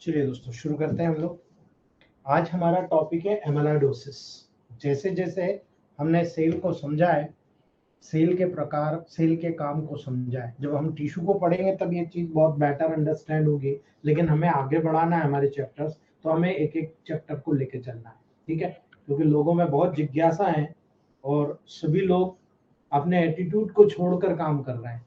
चलिए दोस्तों, शुरू करते हैं हम लोग। आज हमारा टॉपिक है एमेलाइडोसिस। जैसे जैसे हमने सेल को समझा है, सेल के प्रकार, सेल के काम को समझा है, जब हम टिश्यू को पढ़ेंगे तब ये चीज बहुत बेटर अंडरस्टैंड होगी। लेकिन हमें आगे बढ़ाना है हमारे चैप्टर्स, तो हमें एक एक चैप्टर को लेके चलना है, ठीक है। क्योंकि लोगों में बहुत जिज्ञासा है और सभी लोग अपने एटीट्यूड को छोड़कर काम कर रहे हैं।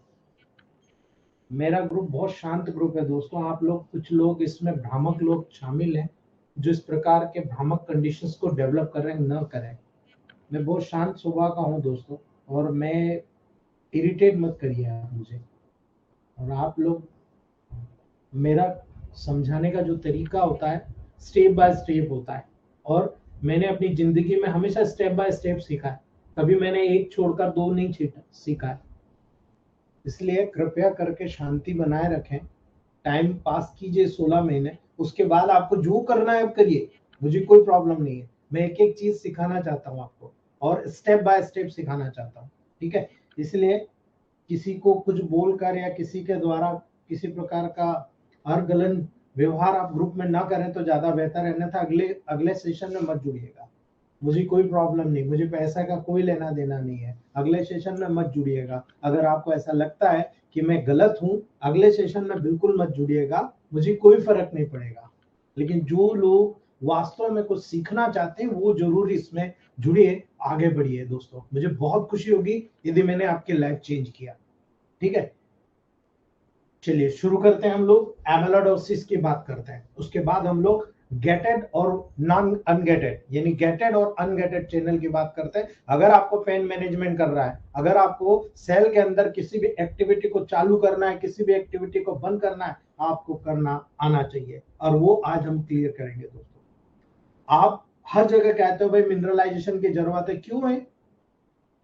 मेरा ग्रुप बहुत शांत ग्रुप है दोस्तों। आप लोग, कुछ लोग इसमें भ्रामक लोग शामिल हैं जो इस प्रकार के भ्रामक कंडीशंस को डेवलप कर रहे हैं, न करें। मैं बहुत शांत स्वभाव का हूँ दोस्तों, और मैं इरिटेट मत करिए आप मुझे। और आप लोग, मेरा समझाने का जो तरीका होता है स्टेप बाय स्टेप होता है, और मैंने अपनी जिंदगी में हमेशा स्टेप बाय स्टेप सीखा है। कभी मैंने एक छोड़कर दो नहीं सीखा है। इसलिए कृपया करके शांति बनाए रखें, टाइम पास कीजिए 16 महीने, उसके बाद आपको जो करना है आप करिए, मुझे कोई प्रॉब्लम नहीं है। मैं एक एक चीज सिखाना चाहता हूँ आपको, और स्टेप बाय स्टेप सिखाना चाहता हूँ, ठीक है। इसलिए किसी को कुछ बोलकर या किसी के द्वारा किसी प्रकार का गलत व्यवहार आप ग्रुप में ना करें तो ज्यादा बेहतर है, अन्यथा अगले अगले सेशन में मत जुड़िएगा। मुझे कोई प्रॉब्लम नहीं, मुझे पैसा का कोई लेना देना नहीं है। अगले सेशन में मत जुड़िएगा। अगर आपको ऐसा लगता है कि मैं गलत हूं, अगले सेशन में बिल्कुल मत जुड़िएगा, मुझे कोई फर्क नहीं पड़ेगा। लेकिन जो लोग वास्तव में कुछ सीखना चाहते हैं वो जरूर इसमें जुड़िए, आगे बढ़िए दोस्तों। मुझे बहुत खुशी होगी यदि मैंने आपकी लाइफ चेंज किया, ठीक है। चलिए शुरू करते हैं। हम लोग एमेलोडोसिस की बात करते हैं, उसके बाद हम लोग गेटेड और नॉन अनगेटेड, यानी गेटेड और अनगेटेड चैनल की बात करते हैं। अगर आपको पेन मैनेजमेंट कर रहा है, अगर आपको सेल के अंदर किसी भी एक्टिविटी को चालू करना है, किसी भी एक्टिविटी को बंद करना है, आपको करना आना चाहिए, और वो आज हम क्लियर करेंगे दोस्तों। आप हर जगह कहते हो भाई मिनरलाइजेशन की जरूरत है, क्यों है?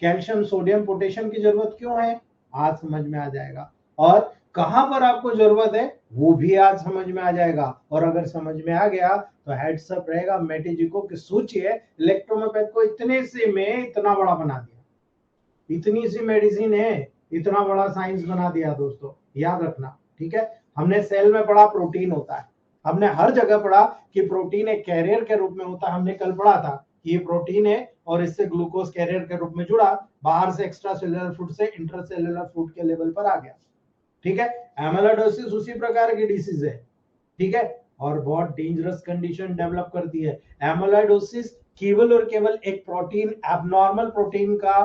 कैल्शियम, सोडियम, पोटेशियम की जरूरत क्यों है? आज समझ में आ जाएगा। और कहां पर आपको जरूरत है वो भी आज समझ में आ जाएगा। और अगर समझ में आ गया तो हेड्सअप रहेगा मेटी जी को कि सोचिए, इलेक्ट्रोमोपैथ को इतने से में इतना बड़ा बना दिया, इतनी सी मेडिसिन है, इतना बड़ा साइंस बना दिया दोस्तों। याद रखना, ठीक है। हमने सेल में पढ़ा प्रोटीन होता है, हमने हर जगह पढ़ा कि प्रोटीन एक कैरियर के रूप में होता है। हमने कल पढ़ा था कि ये प्रोटीन है और इससे ग्लूकोज कैरियर के रूप में जुड़ा, बाहर से एक्स्ट्रा सेलुलर फूड से इंटरसेलुलर फूड के लेवल पर आ गया, ठीक है। एमेलोडोसिस उसी प्रकार की डिसीज है, ठीक है, और बहुत डेंजरस कंडीशन डेवलप करती है। एमेलोडोसिस केवल और केवल एक प्रोटीन, एबनॉर्मल प्रोटीन का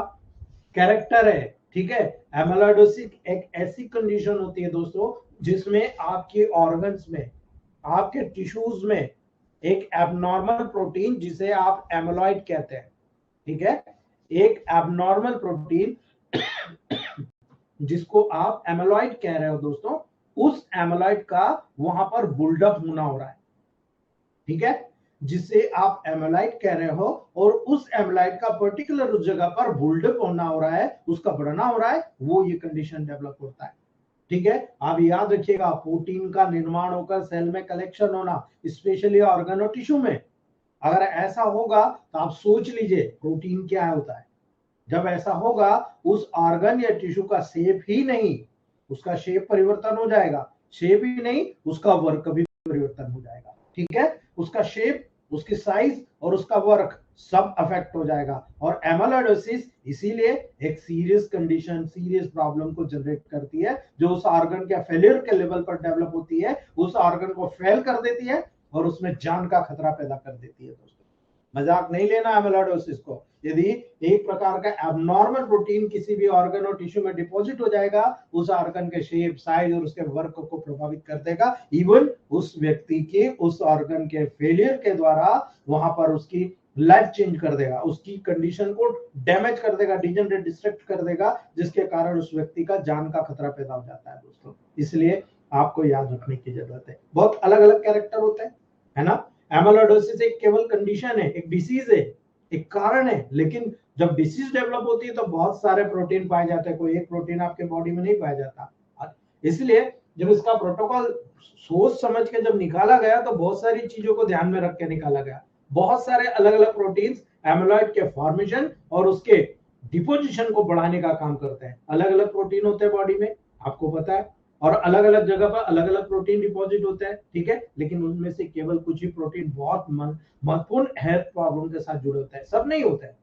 कैरेक्टर है, ठीक है। एमेलोडोसिस एक ऐसी कंडीशन होती है दोस्तों जिसमें आपके ऑर्गन्स में, आपके टिश्यूज में एक एबनॉर्मल प्रोटीन, जिसे आप एमोलॉइड कहते हैं, ठीक है, एक एबनॉर्मल प्रोटीन जिसको आप एमोलॉइड कह रहे हो दोस्तों, उस एमोलॉइड का वहां पर बुल्डअप होना हो रहा है, ठीक है, जिसे आप एमोलाइट कह रहे हो, और उस एमोलाइट का पर्टिकुलर उस जगह पर बुल्डअप होना हो रहा है, उसका बढ़ना हो रहा है, वो ये कंडीशन डेवलप होता है, ठीक है। आप याद रखिएगा, प्रोटीन का निर्माण होकर सेल में कलेक्शन होना, स्पेशली ऑर्गन और टिश्यू में, अगर ऐसा होगा तो आप सोच लीजिए प्रोटीन क्या होता है। जब ऐसा होगा, उस ऑर्गन या टिश्यू का शेप ही नहीं, उसका शेप परिवर्तन हो जाएगा, शेप ही नहीं उसका वर्क भी परिवर्तन हो जाएगा, ठीक है। उसका शेप, उसकी साइज और उसका वर्क सब अफेक्ट हो जाएगा। और एमेलोडोसिस इसीलिए एक सीरियस कंडीशन, सीरियस प्रॉब्लम को जनरेट करती है, जो उस ऑर्गन के फेलियर के लेवल पर डेवलप होती है, उस ऑर्गन को फेल कर देती है और उसमें जान का खतरा पैदा कर देती है दोस्तों। मजाक नहीं लेना एमेलोडोसिस को। यदि एक प्रकार का एबनॉर्मल प्रोटीन किसी भी ऑर्गन और टिश्यू में डिपॉजिट हो जाएगा, उस ऑर्गन के शेप, साइज और उसके वर्क को प्रभावित कर देगा। इवन उस व्यक्ति के, उस ऑर्गन के फेलियर के द्वारा वहां पर उसकी लाइफ चेंज कर देगा, उसकी कंडीशन को डैमेज कर देगा, डिजनरेट डिस्ट्रक्ट कर देगा, जिसके कारण उस व्यक्ति का जान का खतरा पैदा हो जाता है दोस्तों। इसलिए आपको याद रखने की जरूरत है। बहुत अलग अलग कैरेक्टर होते हैं, है ना। एमाइलोइडोसिस एक केवल कंडीशन है, एक डिसीज है, एक कारण है, लेकिन जब डिसीज डेवलप होती है तो बहुत सारे प्रोटीन पाए जाते हैं, कोई एक प्रोटीन आपके बॉडी में नहीं पाया जाता। इसलिए जब इसका प्रोटोकॉल सोच समझ के जब निकाला गया तो बहुत सारी चीजों को ध्यान में रख के निकाला गया। बहुत सारे अलग अलग प्रोटीन्स एमाइलॉइड के फॉर्मेशन और उसके डिपोजिशन को बढ़ाने का काम करते हैं। अलग अलग प्रोटीन होते हैं बॉडी में, आपको पता है, और अलग अलग जगह पर अलग अलग प्रोटीन डिपॉजिट होते हैं, ठीक है। लेकिन उनमें से केवल कुछ ही प्रोटीन बहुत महत्वपूर्ण हेल्थ प्रॉब्लम के साथ जुड़े होते हैं, सब नहीं होते हैं।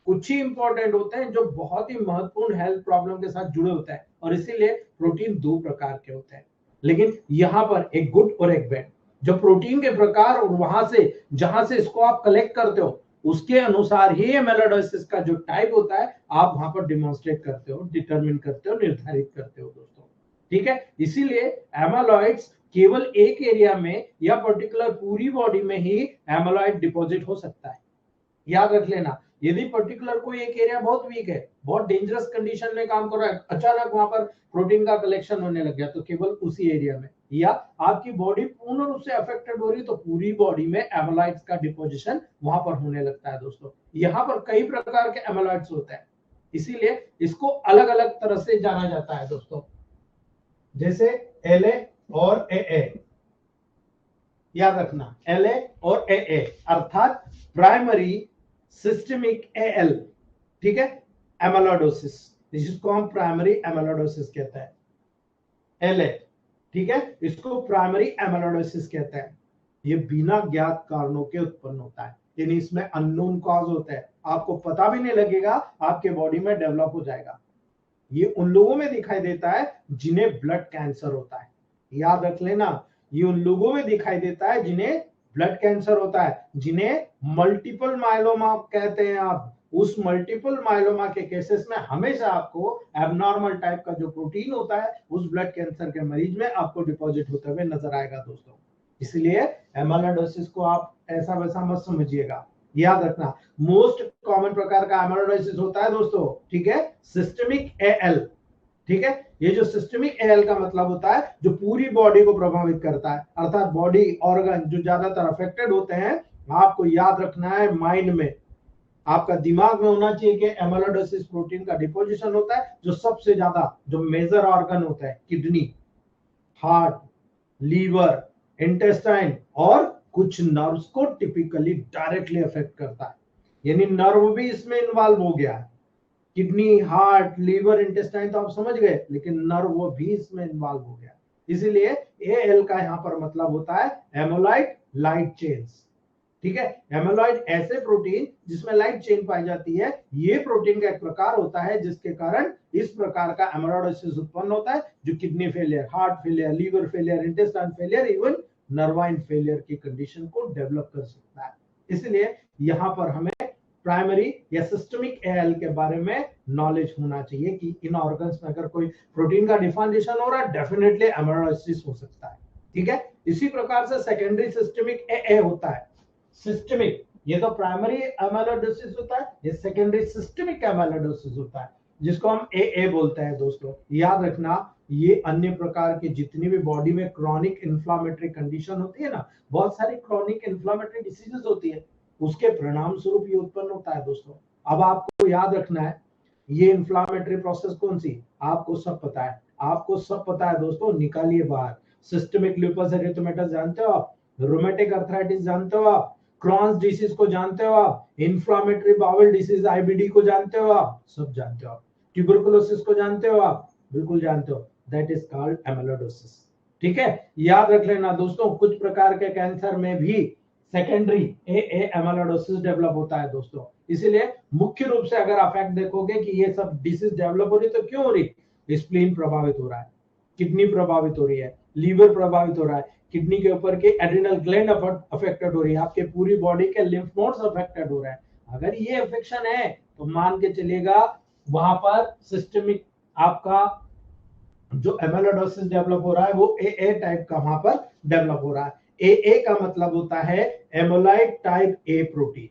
कुछ ही इंपॉर्टेंट होते हैं जो बहुत ही महत्वपूर्ण हेल्थ प्रॉब्लम के साथ जुड़े होते हैं, और इसीलिए प्रोटीन दो प्रकार के होते हैं। लेकिन यहाँ पर एक गुड और एक बैड, जो प्रोटीन के प्रकार और वहां से जहां से इसको आप कलेक्ट करते हो उसके अनुसार ही एमाइलोइडोसिस का जो टाइप होता है आप वहां पर डिमॉन्स्ट्रेट करते हो, डिटरमिन करते हो, निर्धारित करते हो दोस्तों, ठीक है। इसीलिए एमाइलॉइड्स केवल एक एरिया में या पर्टिकुलर पूरी बॉडी में ही एमाइलॉइड डिपॉजिट हो सकता है। याद रख लेना, यदि पर्टिकुलर कोई एक एरिया बहुत वीक है, बहुत डेंजरस कंडीशन में काम कर रहा है, अचानक वहां पर प्रोटीन का कलेक्शन होने लग गया, तो केवल उसी एरिया में, या आपकी बॉडी पूर्ण रूप से अफेक्टेड हो रही तो पूरी बॉडी में एमाइलॉइड्स का डिपोजिशन वहां पर होने लगता है दोस्तों। यहाँ पर कई प्रकार के एमाइलॉइड्स होते हैं, इसीलिए इसको अलग अलग तरह से जाना जाता है दोस्तों, जैसे LA और AA। याद रखना, LA और AA अर्थात प्राइमरी सिस्टमिक AL, ठीक है, एमाइलोइडोसिस, जिसको हम प्राइमरी एमाइलोइडोसिस कहते हैं, LA, ठीक है, इसको प्राइमरी एमाइलोइडोसिस कहते हैं। ये बिना ज्ञात कारणों के उत्पन्न होता है, यानी इसमें अननोन कॉज होता है, आपको पता भी नहीं लगेगा, आपके बॉडी में डेवलप हो जाएगा। ये उन लोगों में दिखाई देता है जिन्हें ब्लड कैंसर होता है। याद रख लेना, ये उन लोगों में दिखाई देता है जिन्हें ब्लड कैंसर होता है, जिन्हें मल्टीपल माइलोमा कहते हैं आप। उस मल्टीपल माइलोमा के केसेस में हमेशा आपको एबनॉर्मल टाइप का जो प्रोटीन होता है उस ब्लड कैंसर के मरीज में आपको डिपॉजिट होते हुए नजर आएगा दोस्तों। इसलिए एमाइलोइडोसिस को आप ऐसा वैसा मत समझिएगा। याद रखना, मोस्ट कॉमन प्रकार का एमाइलोइडोसिस होता है दोस्तों, ठीक है, सिस्टमिक AL, ठीक है। ये जो सिस्टमिक AL का मतलब होता है जो पूरी बॉडी को प्रभावित करता है, अर्थात बॉडी ऑर्गन जो ज्यादातर अफेक्टेड होते हैं। आपको याद रखना है, माइंड में, आपका दिमाग में होना चाहिए कि एमाइलोइडोसिस प्रोटीन का डिपोजिशन होता है जो सबसे ज्यादा, जो मेजर ऑर्गन होता है, किडनी, हार्ट, लीवर, इंटेस्टाइन और कुछ नर्व्स को टिपिकली डायरेक्टली अफेक्ट करता है, यानी नर्व भी इसमें इन्वॉल्व हो गया है। किडनी, हार्ट, लीवर, इंटेस्टाइन तो आप समझ गए, लेकिन नर्व वो भी इसमें इन्वॉल्व हो गया। इसीलिए AL का यहाँ पर मतलब होता है एमाइलॉइड लाइट चेन्स, ठीक है। एमाइलॉइड ऐसे प्रोटीन जिसमें लाइट चेन पाई जाती है, ये प्रोटीन का एक प्रकार होता है जिसके कारण इस प्रकार का एमाइलोइडोसिस उत्पन्न होता है, जो kidney failure, heart failure, liver failure, intestine failure, even nervine failure की कंडीशन को डेवलप कर सकता है। इसलिए यहाँ पर हमें प्राइमरी या सिस्टमिक AL के बारे में नॉलेज होना चाहिए कि इन ऑर्गन्स में अगर कोई प्रोटीन का डिफॉर्मेशन हो रहा है, डेफिनेटली एमाइलोइडोसिस हो सकता है, ठीक है। इसी प्रकार से सेकेंडरी सिस्टमिक AA होता है। सिस्टमिक, ये तो प्राइमरी एमाइलोइडोसिस होता है, ये सेकेंडरी सिस्टमिक एमाइलोइडोसिस होता है, जिसको हम AA बोलते हैं दोस्तों। याद रखना, ये अन्य प्रकार के जितनी भी बॉडी में क्रॉनिक इन्फ्लामेटरी कंडीशन होती है ना, बहुत सारी क्रॉनिक इन्फ्लामेटरी डिसीजेस होती है, उसके परिणाम स्वरूप ये उत्पन्न होता है दोस्तों। अब आपको याद रखना है, ये इन्फ्लामेटरी प्रोसेस कौन सी, आपको सब पता है, आपको सब पता है दोस्तों, निकालिए बाहर। सिस्टमिक लूपस एरिथेमेटस जानते हो आप, रूमेटिक अर्थराइटिस जानते हो आप, क्रॉन्स डिसीज को जानते हो आप, इन्फ्लामेटरी बाउल डिसीज IBD को जानते हो आप, सब जानते हो आप, ट्यूबरकुलोसिस को जानते हो आप, बिल्कुल जानते हो, दैट इज कॉल्ड एमाइलोइडोसिस, ठीक है। याद रख लेना दोस्तों, कुछ प्रकार के कैंसर में भी सेकेंडरी AA एमाइलोइडोसिस डेवलप होता है दोस्तों। इसीलिए मुख्य रूप से अगर आप फैक्ट देखोगे कि ये सब डिसीज डेवलप हो रही तो क्यों हो रही, स्प्लीन प्रभावित हो रहा है, किडनी प्रभावित हो रही है, लीवर प्रभावित हो रहा है, किडनी के ऊपर के एड्रिनल ग्लैंड अफेक्टेड हो रही है, आपके पूरी बॉडी के लिम्फ नोड्स अफेक्टेड हो रहा है। अगर ये अफेक्शन है तो मान के चलिएगा वहां पर सिस्टमिक आपका जो एमाइलोइडोसिस डेवलप हो रहा है वो AA टाइप का वहां पर डेवलप हो रहा है। AA का मतलब होता है amyloid type A protein,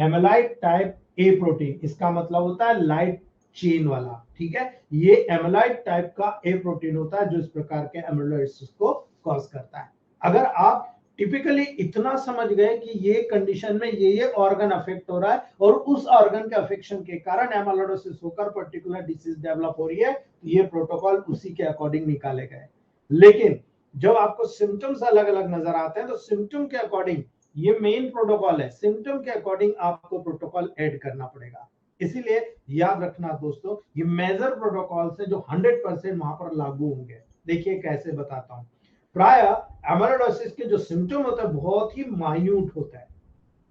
amyloid type A protein, इसका मतलब होता है लाइट चेन वाला, ठीक है। ये एमाइलाइड टाइप का ए प्रोटीन होता है जो इस प्रकार के एमिनो एसिड्स को कॉज करता है। अगर आप टिपिकली इतना समझ गए कि ये कंडीशन में ये ऑर्गन अफेक्ट हो रहा है और उस ऑर्गन के अफेक्शन के कारण एमाइलोइडोसिस होकर पर्टिकुलर डिसीज डेवलप हो रही है, तो ये प्रोटोकॉल उसी के अकॉर्डिंग निकाले गए। लेकिन जब आपको सिम्टम्स अलग अलग नजर आते हैं तो सिम्टम के अकॉर्डिंग ये मेन प्रोटोकॉल है, सिम्टम के अकॉर्डिंग आपको प्रोटोकॉल ऐड करना पड़ेगा। इसीलिए याद रखना दोस्तों, ये मेजर प्रोटोकॉल से जो 100% वहां पर लागू होंगे। देखिए कैसे बताता हूं। प्राय एमाइलोइडोसिस के जो सिम्टम होते हैं बहुत ही माइन्यूट होता है,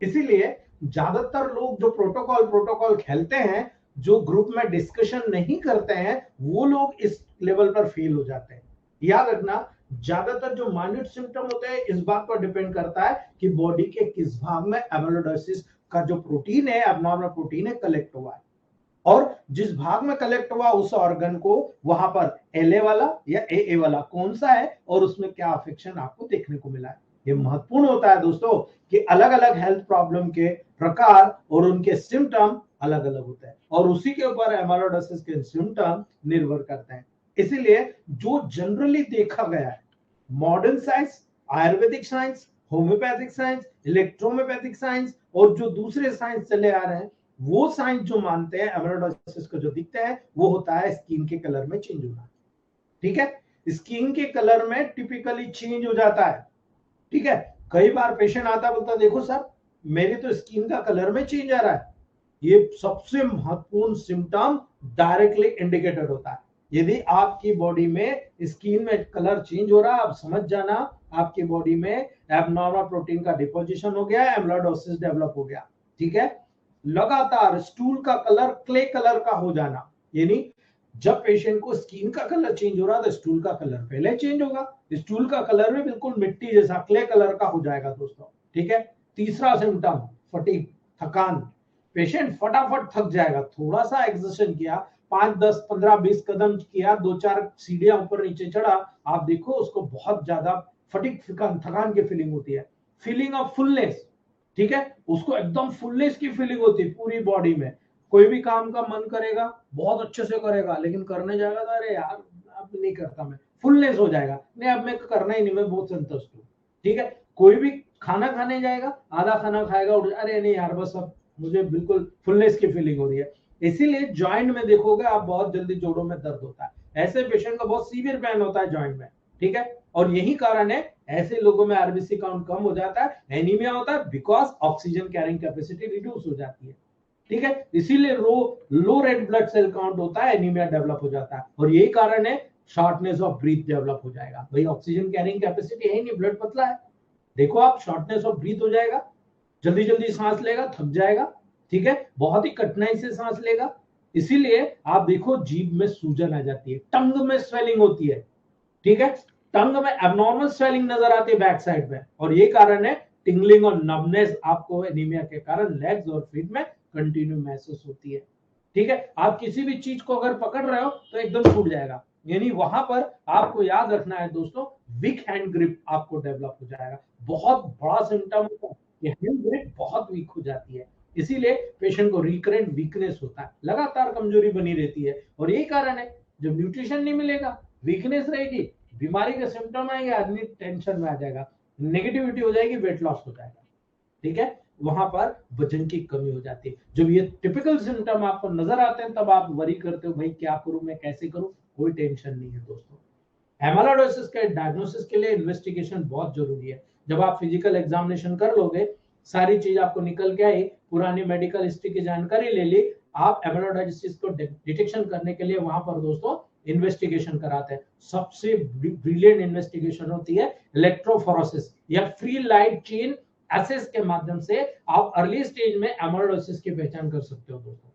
इसीलिए ज्यादातर लोग जो प्रोटोकॉल खेलते हैं, जो ग्रुप में डिस्कशन नहीं करते हैं, वो लोग इस लेवल पर फेल हो जाते हैं। याद रखना, ज्यादातर जो माइन्यूट सिम्टम होते हैं इस बात पर डिपेंड करता है कि बॉडी के किस भाग में एमाइलोइडोसिस का जो प्रोटीन है, एब्नॉर्मल प्रोटीन है, कलेक्ट हुआ है, और जिस भाग में कलेक्ट हुआ उस ऑर्गन को वहां पर एलए वाला या ए वाला कौन सा है और उसमें क्या अफेक्शन आपको देखने को मिला है। ये महत्वपूर्ण होता है दोस्तों कि अलग अलग हेल्थ प्रॉब्लम के प्रकार और उनके सिम्टम अलग अलग होते हैं और उसी के ऊपर एमाइलोइडोसिस के सिम्टम निर्भर करते हैं। इसीलिए जो जनरली देखा गया है, modern science, Ayurvedic science, homeopathic science, electrohomeopathic science और जो दूसरे साइंस चले आ रहे हैं, वो साइंस जो मानते हैं एमाइलोइडोसिस को जो दिखते हैं वो होता है स्किन के कलर में चेंज होना, ठीक है। स्किन के कलर में टिपिकली चेंज हो जाता है, ठीक है। कई बार पेशेंट आता बोलता देखो सर मेरी तो स्किन का कलर में चेंज आ रहा है, ये सबसे महत्वपूर्ण सिम्टम डायरेक्टली इंडिकेटेड होता है। यदि आपकी बॉडी में स्किन में कलर चेंज हो रहा है, आप समझ जाना आपकी बॉडी में एबनॉर्मल प्रोटीन का डिपोजिशन हो गया, एमाइलोइडोसिस डेवलप हो गया, ठीक है। लगातार स्टूल का कलर क्ले कलर का हो जाना, यानी जब पेशेंट को स्किन का कलर चेंज हो रहा है तो स्टूल का कलर पहले चेंज होगा, स्टूल का कलर भी बिल्कुल मिट्टी जैसा क्ले कलर का हो जाएगा दोस्तों, ठीक है। तीसरा सिम्टम फटीग, थकान, पेशेंट फटाफट थक जाएगा, थोड़ा सा एक्सरसाइज किया, 5 10 15 20 कदम किया, 2-4 सीढ़ियां ऊपर नीचे चढ़ा, आप देखो उसको बहुत ज्यादा फटीग थकान की फीलिंग होती है, फीलिंग ऑफ फुलनेस, ठीक है। उसको एकदम फुलनेस की फीलिंग होती है पूरी बॉडी में, कोई भी काम का मन करेगा बहुत अच्छे से करेगा, लेकिन करने जाएगा तो अरे यार अब नहीं करता, मैं फुलनेस हो जाएगा, नहीं अब मैं करना ही नहीं, मैं बहुत संतुष्ट हूँ, ठीक है। कोई भी खाना खाने जाएगा, आधा खाना खाएगा, अरे नहीं यार बस अब मुझे बिल्कुल फुलनेस की फीलिंग हो रही है। इसीलिए जॉइंट में देखोगे आप बहुत जल्दी जोड़ों में दर्द होता है, ऐसे पेशेंट का बहुत सीवियर पेन होता है जॉइंट में, ठीक है। और यही कारण है ऐसे लोगों में आरबीसी काउंट कम हो जाता है, एनीमिया होता है, because oxygen carrying capacity reduce हो जाती है, ठीक है। इसीलिए लो रेड ब्लड सेल काउंट होता है, एनीमिया डेवलप हो जाता है, और यही कारण है शॉर्टनेस ऑफ ब्रीथ डेवलप हो जाएगा। भाई ऑक्सीजन कैरिंग कैपेसिटी है नहीं, ब्लड पतला है, देखो आप शॉर्टनेस ऑफ ब्रीथ हो जाएगा, जल्दी जल्दी सांस लेगा, थक जाएगा, ठीक है, बहुत ही कठिनाई से सांस लेगा। इसीलिए आप देखो जीभ में सूजन आ जाती है, टंग में स्वेलिंग होती है, ठीक है, टंग में एबनॉर्मल स्वेलिंग नजर आती है बैक साइड में, और ये कारण है टिंगलिंग और नमनेस आपको एनीमिया के कारण लेग्स और फीट में कंटिन्यू महसूस होती है, ठीक है। आप किसी भी चीज को अगर पकड़ रहे हो तो एकदम छूट जाएगा, यानी वहां पर आपको याद रखना है दोस्तों, वीक हैंड ग्रिप आपको डेवलप हो जाएगा, बहुत बड़ा सिम्टम होता है, ये हैंड ग्रिप बहुत वीक हो जाती है, इसीलिए पेशेंट को रिकरेंट वीकनेस होता है, लगातार कमजोरी बनी रहती है, और यही कारण है जब न्यूट्रिशन नहीं मिलेगा, वीकनेस रहेगी, बीमारी के सिम्टम आएंगे, आदमी टेंशन में आ जाएगा, नेगेटिविटी हो जाएगी, वेट लॉस हो जाएगा, ठीक है, वहां पर वजन की कमी हो जाती है। जब ये टिपिकल सिम्टम आपको नजर आते हैं तब आप वरी करते हो, भाई क्या करूं मैं, कैसे करूं, कोई टेंशन नहीं है दोस्तों। एमाइलोइडोसिस के डायग्नोसिस के लिए इन्वेस्टिगेशन बहुत जरूरी है। जब आप फिजिकल एग्जामिनेशन कर लोगे, सारी चीज आपको निकल के आई, पुरानी मेडिकल हिस्ट्री की जानकारी ले ली, आप एमाइलोइडोसिस को डिटेक्शन करने के लिए वहां पर दोस्तों इन्वेस्टिगेशन कराते हैं। सबसे ब्रिलियंट इन्वेस्टिगेशन होती है इलेक्ट्रोफोरेसिस या फ्री लाइट चेन एसेस के माध्यम से आप अर्ली स्टेज में एमाइलोइडोसिस की पहचान कर सकते हो दोस्तों।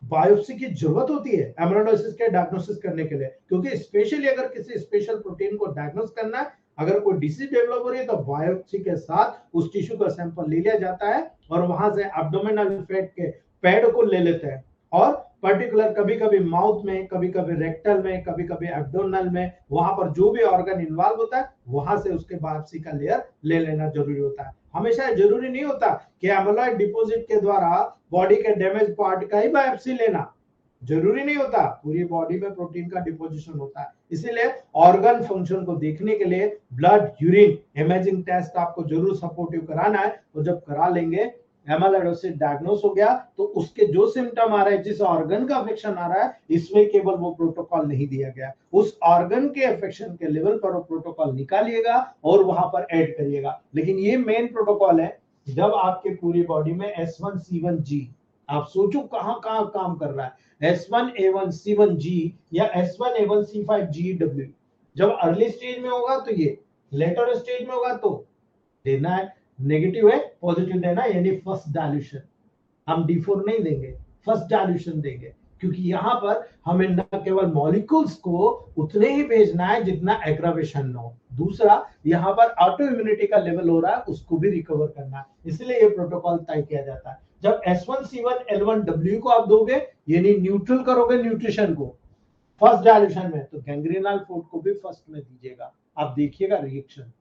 बायोप्सी की जरूरत होती है एमाइलोइडोसिस के डायग्नोसिस करने के लिए, क्योंकि स्पेशली अगर किसी स्पेशल प्रोटीन को डायग्नोस करना है, अगर कोई डिसीज डेवलप हो रही है तो बायोप्सी के साथ उस टिश्यू का सैंपल ले लिया जाता है और वहां से एब्डोमिनल फैट के पैड को ले लेते हैं और पर्टिकुलर कभी कभी माउथ में, कभी कभी रेक्टल में, कभी कभी एब्डोमिनल में, वहां पर जो भी ऑर्गन इन्वॉल्व होता है वहां से उसके बायोप्सी का लेयर ले लेना जरूरी होता है। हमेशा जरूरी नहीं होता कि एमोलॉइड डिपॉजिट के द्वारा बॉडी के डैमेज पार्ट का ही बायोप्सी लेना, जरूरी नहीं होता, पूरी बॉडी में प्रोटीन का डिपोजिशन होता है। इसीलिए ऑर्गन फंक्शन को देखने के लिए ब्लड, यूरिन, इमेजिंग टेस्ट आपको जरूर सपोर्टिव कराना है। और जब करा लेंगे, एमाइलोइडोसिस डायग्नोस हो गया तो उसके जो सिम्टम आ रहे हैं, जिस ऑर्गन का अफेक्शन आ रहा है, इसमें केवल वो प्रोटोकॉल नहीं दिया गया, उस ऑर्गन के अफेक्शन के लेवल पर वो प्रोटोकॉल निकालिएगा और वहां पर ऐड करिएगा। लेकिन ये मेन प्रोटोकॉल है जब आपके पूरी बॉडी में S1C1G, आप सोचो कहां कहां काम कर रहा है, S1A1C1G या S1A1C5GW। जब अर्ली स्टेज में होगा तो ये, लेटर स्टेज में होगा तो देना है नेगेटिव है, पॉजिटिव देना है, यानी फर्स्ट डायल्यूशन। हम D4 नहीं देंगे, फर्स्ट डायल्यूशन देंगे, क्योंकि यहां पर हमें न केवल मॉलिक्यूल्स को उतने ही भेजना है जितना एग्रावेशन न हो, दूसरा यहां पर ऑटो इम्यूनिटी का लेवल हो रहा है उसको भी रिकवर करना है। इसलिए ये प्रोटोकॉल तय किया जाता है। जब S1C1L1W को आप दोगे, यानी न्यूट्रल करोगे न्यूट्रिशन को फर्स्ट डायल्यूशन में, तो गैंग्रीनल फूड को भी फर्स्ट में दीजिएगा। आप देखिएगा रिएक्शन,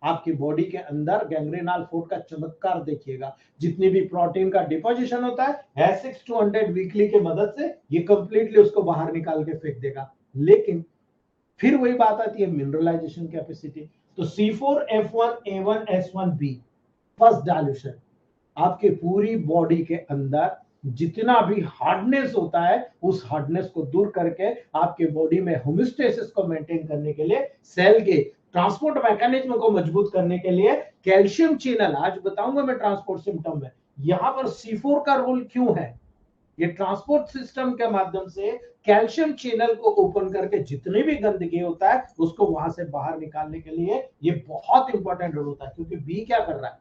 आपकी बॉडी के अंदर गैंग्रीनल फूड का चमत्कार देखिएगा। जितनी भी प्रोटीन का डिपोजिशन होता है S6-200 वीकली के मदद से ये कंप्लीटली उसको बाहर निकाल के फेंक देगा। लेकिन फिर वही बात आती है मिनरलाइजेशन कैपेसिटी। तो C4F1A1S1B फर्स्ट डायल्यूशन, आपके पूरी बॉडी के अंदर जितना भी हार्डनेस होता है उस हार्डनेस को दूर करके आपके बॉडी में होमियोस्टेसिस को मेंटेन करने के लिए, सेल के ट्रांसपोर्ट मैकेनिज्म को मजबूत करने के लिए कैल्शियम चैनल, आज बताऊंगा मैं ट्रांसपोर्ट सिम्टम में यहां पर C4 का रोल क्यों है। ये ट्रांसपोर्ट सिस्टम के माध्यम से कैल्शियम चैनल को ओपन करके जितने भी गंदगी होता है उसको वहां से बाहर निकालने के लिए ये बहुत इंपॉर्टेंट रोल होता है। क्योंकि बी क्या कर रहा है,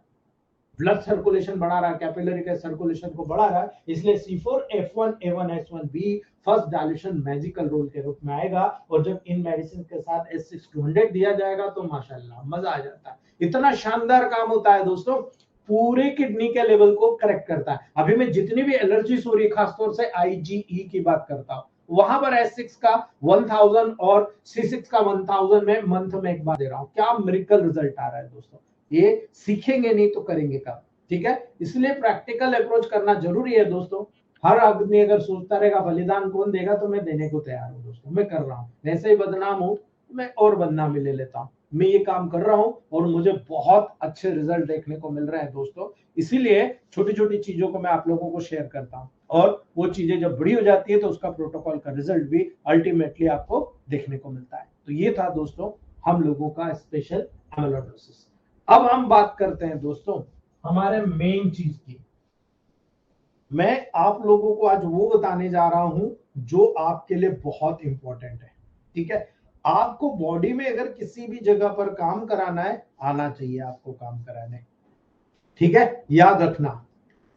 ब्लड सर्कुलेशन बढ़ा रहा है, कैपिलरी के सर्कुलेशन को बढ़ा रहा है। इसलिए C4F1A1S1B first dilution magical role के रूप में आएगा। और जब इन मेडिसिन के साथ S6-200 दिया जाएगा तो माशाल्लाह मजा आ जाता है। इतना शानदार काम होता है दोस्तों, पूरे किडनी के लेवल को करेक्ट करता है। अभी मैं जितनी भी एलर्जीज हो रही है, खासतौर से IgE की बात करता हूँ, वहां पर S6 का 1000 और C6 का 1000 में मंथ में एक बार दे रहा हूं। क्या मिरेकल रिजल्ट आ रहा है दोस्तों, ये सीखेंगे नहीं तो करेंगे कब, ठीक है। इसलिए प्रैक्टिकल अप्रोच करना जरूरी है दोस्तों। हर आदमी अगर सोचता रहेगा बलिदान कौन देगा, तो मैं देने को तैयार हूँ दोस्तों, मैं कर रहा हूँ। वैसे ही बदनाम हूँ, मैं और बदनामी ले लेता हूँ। मैं ये काम कर रहा हूँ और मुझे बहुत अच्छे रिजल्ट देखने को मिल रहे हैं दोस्तों। इसीलिए छोटी छोटी चीजों को मैं आप लोगों को शेयर करता हूँ, और वो चीजें जब बड़ी हो जाती है तो उसका प्रोटोकॉल का रिजल्ट भी अल्टीमेटली आपको देखने को मिलता है। तो ये था दोस्तों हम लोगों का स्पेशल एमेलोइडोसिस। अब हम बात करते हैं दोस्तों हमारे मेन चीज की। मैं आप लोगों को आज वो बताने जा रहा हूं जो आपके लिए बहुत इंपॉर्टेंट है, ठीक है। आपको बॉडी में अगर किसी भी जगह पर काम कराना है, आना चाहिए आपको काम कराने, ठीक है। याद रखना,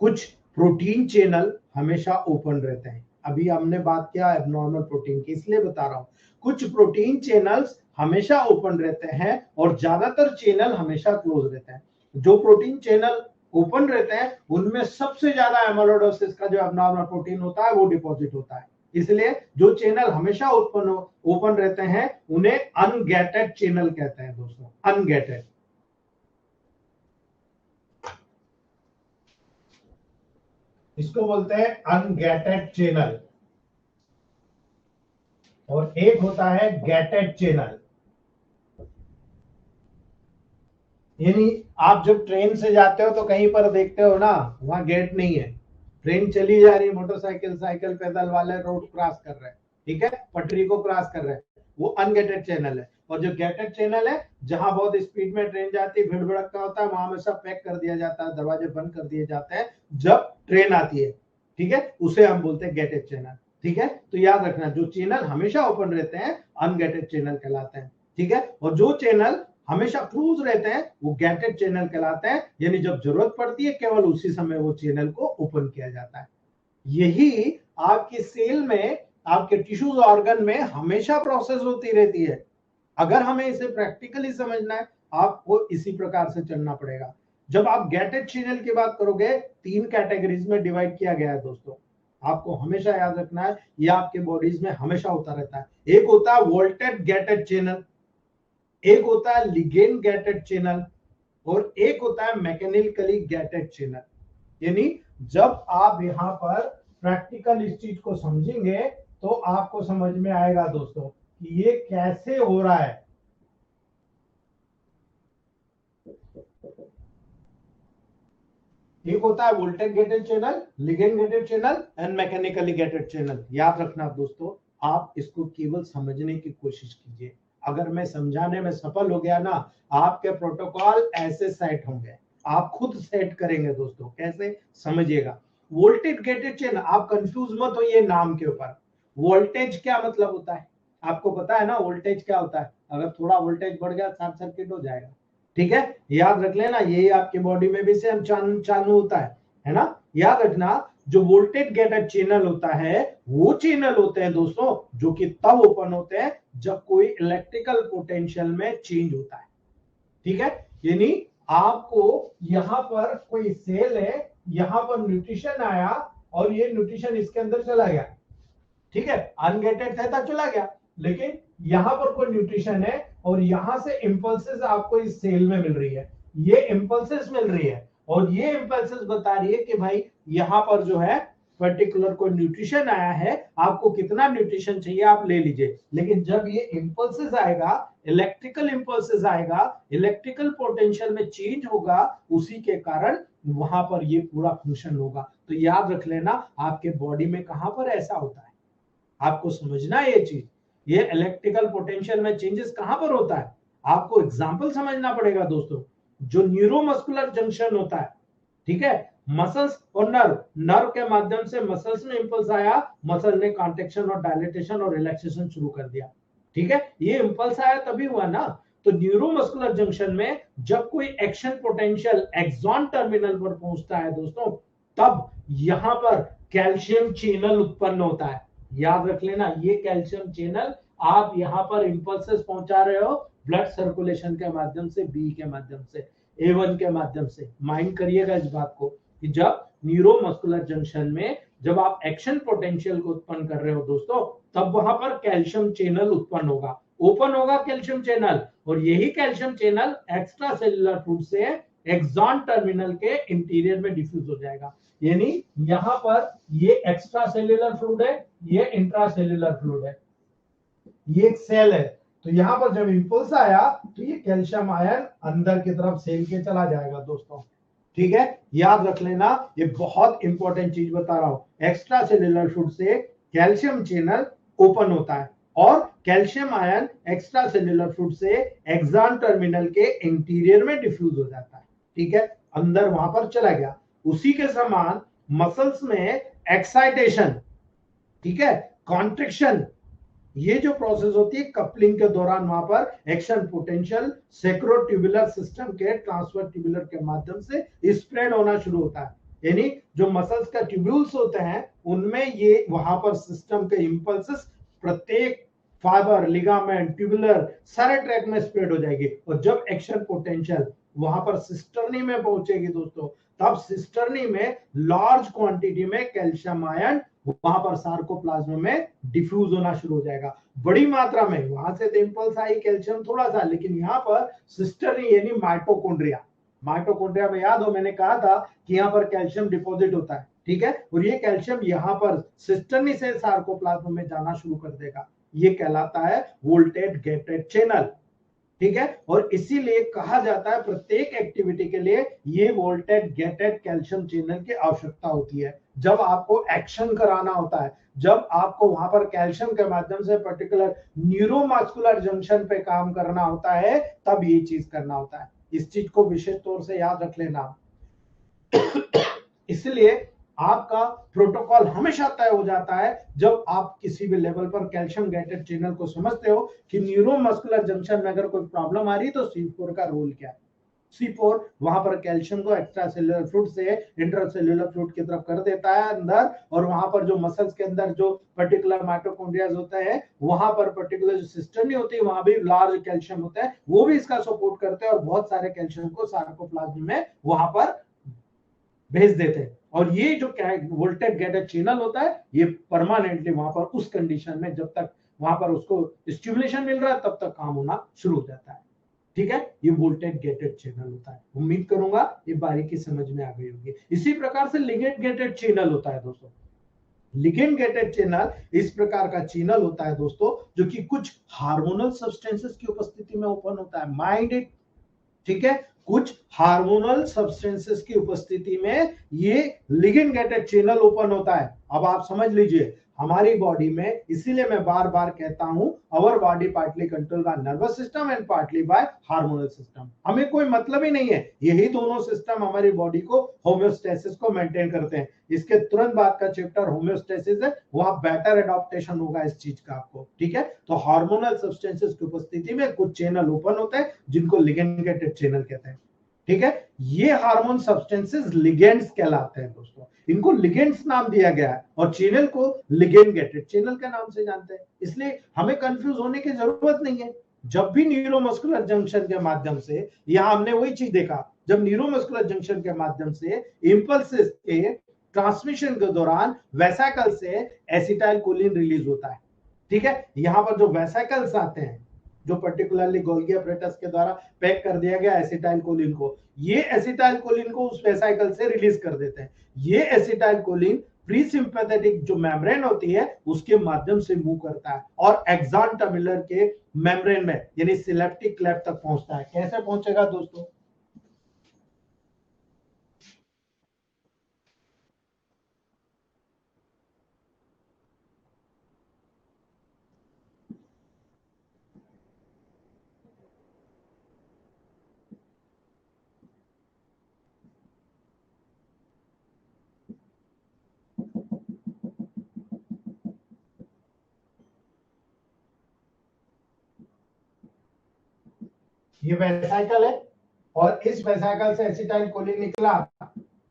कुछ प्रोटीन चैनल हमेशा ओपन रहते हैं। अभी हमने बात किया एबनॉर्मल प्रोटीन की, इसलिए बता रहा हूं। कुछ प्रोटीन चैनल्स हमेशा ओपन रहते हैं और ज्यादातर चैनल हमेशा क्लोज रहते हैं। जो प्रोटीन चैनल ओपन रहते हैं उनमें सबसे ज्यादा एमाइलोइडोसिस का जो एबनॉर्मल प्रोटीन होता है वो डिपॉजिट होता है। इसलिए जो चैनल हमेशा ओपन रहते हैं उन्हें अनगेटेड चैनल कहते हैं दोस्तों, अनगेटेड। इसको बोलते हैं अनगेटेड चैनल, और एक होता है गेटेड चैनल। यानी आप जब ट्रेन से जाते हो तो कहीं पर देखते हो ना, वहां गेट नहीं है, ट्रेन चली जा रही है, मोटरसाइकिल, साइकिल, पैदल वाले रोड क्रॉस कर रहे हैं, ठीक है, पटरी को क्रॉस कर रहे हैं, वो अनगेटेड चैनल है। और जो गेटेड चैनल है, जहां बहुत स्पीड में ट्रेन जाती है, भीड़ भड़का होता है, वहां में सब पैक कर दिया जाता है, दरवाजे बंद कर दिए जाते हैं जब ट्रेन आती है, ठीक है, उसे हम बोलते हैं गेटेड चैनल, ठीक है। तो याद रखना, जो चैनल हमेशा ओपन रहते हैं अनगेटेड चैनल कहलाते हैं, ठीक है। और जो चैनल हमेशा क्लोज रहते हैं वो गेटेड चैनल कहलाते हैं, यानी जब जरूरत पड़ती है केवल उसी समय वो चैनल को ओपन किया जाता है। यही आपकी सेल में, आपके टिश्यूज ऑर्गन में हमेशा प्रोसेस होती रहती है। अगर हमें इसे प्रैक्टिकली समझना है, आपको इसी प्रकार से चलना पड़ेगा। जब आप गेटेड चैनल की बात करोगे, 3 कैटेगरीज में डिवाइड किया गया है दोस्तों। आपको हमेशा याद रखना है, ये आपके बॉडीज में हमेशा होता रहता है। एक होता है वोल्टेज गेटेड चैनल, एक होता है लिगेंड गेटेड चैनल, और एक होता है मैकेनिकली गेटेड चैनल। यानी जब आप यहाँ पर प्रैक्टिकल इस चीज को समझेंगे तो आपको समझ में आएगा दोस्तों कि ये कैसे हो रहा है। एक होता है voltage gated channel, ligand gated channel and mechanically gated channel. याद रखना दोस्तों, आप इसको केवल समझने की कोशिश कीजिए। अगर मैं समझाने में सफल हो गया ना, आपके प्रोटोकॉल ऐसे सेट होंगे, आप खुद सेट करेंगे दोस्तों। कैसे समझिएगा, वोल्टेज गेटेड चैनल, आप कंफ्यूज मत होइए नाम के ऊपर। वोल्टेज क्या मतलब होता है, आपको पता है ना वोल्टेज क्या होता है? अगर थोड़ा वोल्टेज बढ़ गया शॉर्ट सर्किट हो जाएगा, ठीक है, याद रख लेना। यही आपके बॉडी में भी सेम चालू होता है ना। याद रखना, जो वोल्टेज गेटेड चैनल होता है वो चैनल होते हैं दोस्तों जो कि तब ओपन होते हैं जब कोई इलेक्ट्रिकल पोटेंशियल में चेंज होता है, ठीक है। यानी आपको यहां पर कोई सेल है, यहां पर न्यूट्रिशन आया और ये न्यूट्रिशन इसके अंदर चला गया, ठीक है, अनगेटेड था चला गया, लेकिन यहां पर कोई न्यूट्रिशन है और यहां से इंपल्सेस आपको इस सेल में मिल रही है, ये इंपल्सेस मिल रही है, और ये इंपल्सेस बता रही है कि भाई यहां पर जो है पर्टिकुलर कोई न्यूट्रिशन आया है, आपको कितना न्यूट्रिशन चाहिए आप ले लीजिए। लेकिन जब ये इंपल्सेस आएगा, इलेक्ट्रिकल इंपल्सेस आएगा, इलेक्ट्रिकल पोटेंशियल में चेंज होगा, उसी के कारण वहां पर ये पूरा फंक्शन होगा। तो याद रख लेना, आपके बॉडी में कहां पर ऐसा होता है, आपको समझना है ये चीज। ये इलेक्ट्रिकल पोटेंशियल में चेंजेस कहां पर होता है, आपको एग्जांपल समझना पड़ेगा दोस्तों। जो न्यूरोमस्कुलर जंक्शन होता है, ठीक है, मसल्स और नर्व, नर्व के माध्यम से मसल्स में इंपल्स आया, मसल ने कॉन्ट्रैक्शन और डायलेटेशन और रिलैक्सेशन शुरू कर दिया, ठीक है, ये इंपल्स आया तभी हुआ ना। तो न्यूरोमस्कुलर जंक्शन में जब कोई एक्शन पोटेंशियल एक्सॉन टर्मिनल पर पहुंचता है दोस्तों, तब यहां पर कैल्शियम चैनल उत्पन्न होता है। याद रख लेना, ये कैल्शियम चैनल आप यहां पर इंपल्सेस पहुंचा रहे हो ब्लड सर्कुलेशन के माध्यम से, बी के माध्यम से, A1 के माध्यम से। माइंड करिएगा इस बात को कि जब न्यूरोमस्कुलर जंक्शन में जब आप एक्शन पोटेंशियल को उत्पन्न कर रहे हो दोस्तों, तब वहां पर कैल्शियम चैनल उत्पन्न होगा, ओपन होगा कैल्शियम चैनल, और यही calcium channel extra cellular fluid से एक्सॉन टर्मिनल के इंटीरियर में डिफ्यूज हो जाएगा। यानी यहां पर ये एक्स्ट्रा सेल्युलर फ्लूइड है, ये इंट्रा सेल्युलर फ्लूइड है, ये एक सेल है। तो यहां पर जब इंपल्स आया तो ये कैल्शियम आयन अंदर की तरफ सेल के चला जाएगा दोस्तों, ठीक है। याद रख लेना, ये बहुत इंपॉर्टेंट चीज बता रहा हूं। एक्स्ट्रा सेल्युलर फ्लूइड से कैल्शियम चैनल ओपन होता है और calcium ion extra cellular fluid से एक्सॉन टर्मिनल के इंटीरियर में डिफ्यूज हो जाता है, ठीक है, अंदर वहां पर चला गया। उसी के समान मसल्स में एक्साइटेशन, ठीक है, कॉन्ट्रैक्शन, ये जो प्रोसेस होती है कपलिंग के दौरान, वहां पर एक्शन पोटेंशियल सेक्रोट्यूबुलर सिस्टम के ट्रांसफर ट्यूबुलर के माध्यम से स्प्रेड होना शुरू होता है। यानी जो मसल्स का ट्यूब्यूल्स होते हैं उनमें ये वहां पर सिस्टम के इंपल्सेस प्रत्येक फाइबर, लिगामेंट, ट्यूबुलर सारे ट्रैक में स्प्रेड हो जाएगी। और जब एक्शन पोटेंशियल वहां पर सिस्टर्नी में पहुंचेगी दोस्तों, तब सिस्टर्नी में लार्ज क्वांटिटी में कैल्शियम आयन वहां पर सार्कोप्लाज्म में डिफ्यूज होना शुरू हो जाएगा बड़ी मात्रा में। वहां से तो इंपल्स आई कैल्शियम थोड़ा सा, लेकिन यहाँ पर सिस्टर्नी यानी माइटोकॉन्ड्रिया, माइटोकॉन्ड्रिया में याद हो मैंने कहा था कि यहाँ पर कैल्शियम डिपॉजिट होता है, ठीक है, और ये कैल्शियम यहाँ पर सिस्टर्नी से सार्कोप्लाज्म में जाना शुरू कर देगा। ये कहलाता है वोल्टेज गेटेड चैनल, ठीक है। और इसीलिए कहा जाता है प्रत्येक एक्टिविटी के लिए ये वोल्टेज गेटेड कैल्शियम चैनल की आवश्यकता होती है। जब आपको एक्शन कराना होता है, जब आपको वहां पर कैल्शियम के माध्यम से पर्टिकुलर न्यूरोमस्कुलर जंक्शन पे काम करना होता है, तब ये चीज करना होता है। इस चीज को विशेष तौर से याद रख लेना। इसलिए आपका प्रोटोकॉल हमेशा तय हो जाता है जब आप किसी भी लेवल पर कैल्शियम गेटेड चैनल को समझते हो कि न्यूरोमस्कुलर जंक्शन में अगर कोई प्रॉब्लम आ रही है तो C4 का रोल क्या है। C4 वहां पर कैल्शियम को एक्स्ट्रा सेल्युलर फ्लूइड से इंट्रासेल्युलर फ्लूइड की तरफ कर देता है अंदर, और वहां पर जो मसल्स के अंदर जो पर्टिकुलर माइटोकॉन्ड्रियाज होते हैं, वहां पर पर्टिकुलर जो सिस्टर्नी होती है, वहां भी लार्ज कैल्शियम होता है, वो भी इसका सपोर्ट करते हैं और बहुत सारे कैल्शियम को सार्कोप्लाज्म में वहां पर भेज देते हैं। और ये जो वोल्टेज गेटेड चैनल होता है ये परमानेंटली वहां पर उस कंडीशन में जब तक वहां पर उसको स्टिमुलेशन मिल रहा है तब तक काम होना शुरू हो जाता है। ठीक है, ये वोल्टेज गेटेड चैनल होता है। उम्मीद करूंगा ये बारीकी समझ में आ गई होगी। इसी प्रकार से लिगेंड गेटेड चैनल होता है दोस्तों। लिगेंड गेटेड चैनल इस प्रकार का चैनल होता है दोस्तों जो कि कुछ हार्मोनल सब्सटेंसेस की उपस्थिति में ओपन होता है। माइंड इट, ठीक है, कुछ हार्मोनल सब्सटेंसेस की उपस्थिति में ये लिगेंड गेटेड चैनल ओपन होता है। अब आप समझ लीजिए हमारी बॉडी में, इसीलिए मैं बार बार कहता हूं our body partly control by nervous system and partly bye hormonal system. हमें कोई मतलब ही नहीं है, यही दोनों सिस्टम हमारी बॉडी को होम्योस्टेसिस को मेंटेन करते हैं। इसके तुरंत बाद का चैप्टर होम्योस्टेसिस है, वहां बेटर एडॉप्टेशन होगा इस चीज का आपको। ठीक है, तो हार्मोनल सब्सटेंसेस की उपस्थिति में कुछ चैनल ओपन होते हैं जिनको लिगेंड गेटेड चैनल कहते हैं। ठीक है, ये हार्मोन सब्सटेंसेस लिगेंड्स कहलाते हैं दोस्तों। इनको लिगेंड्स नाम दिया गया है और चैनल को लिगेंड गेटेड चैनल के नाम से जानते हैं। इसलिए हमें कंफ्यूज होने की जरूरत नहीं है। जब भी न्यूरोमस्कुलर जंक्शन के माध्यम से, यहां हमने वही चीज देखा, जब न्यूरोमस्कुलर जंक्शन के माध्यम से इंपल्सेस के ट्रांसमिशन के दौरान वेसिकल से एसिटाइल कोलिन रिलीज होता है। ठीक है, यहां पर जो वेसिकल्स आते हैं, जो पर्टिकुलरली गोल्गी अपरेटस के द्वारा पैक कर दिया गया एसिटाइल कोलिन को, ये एसिटाइल कोलिन को उस वेसिकल से रिलीज कर देते हैं। ये एसिटाइल कोलिन प्री सिंपैथेटिक जो मेम्ब्रेन होती है उसके माध्यम से मूव करता है और एक्सॉन टर्मिनल के मेम्ब्रेन में यानी सिनेप्टिक क्लेफ्ट तक पहुंचता है। कैसे पहुंचेगा दोस्तों? ये वेसिकल है और इस वेसिकल से एसिटाइल कोलिन निकला,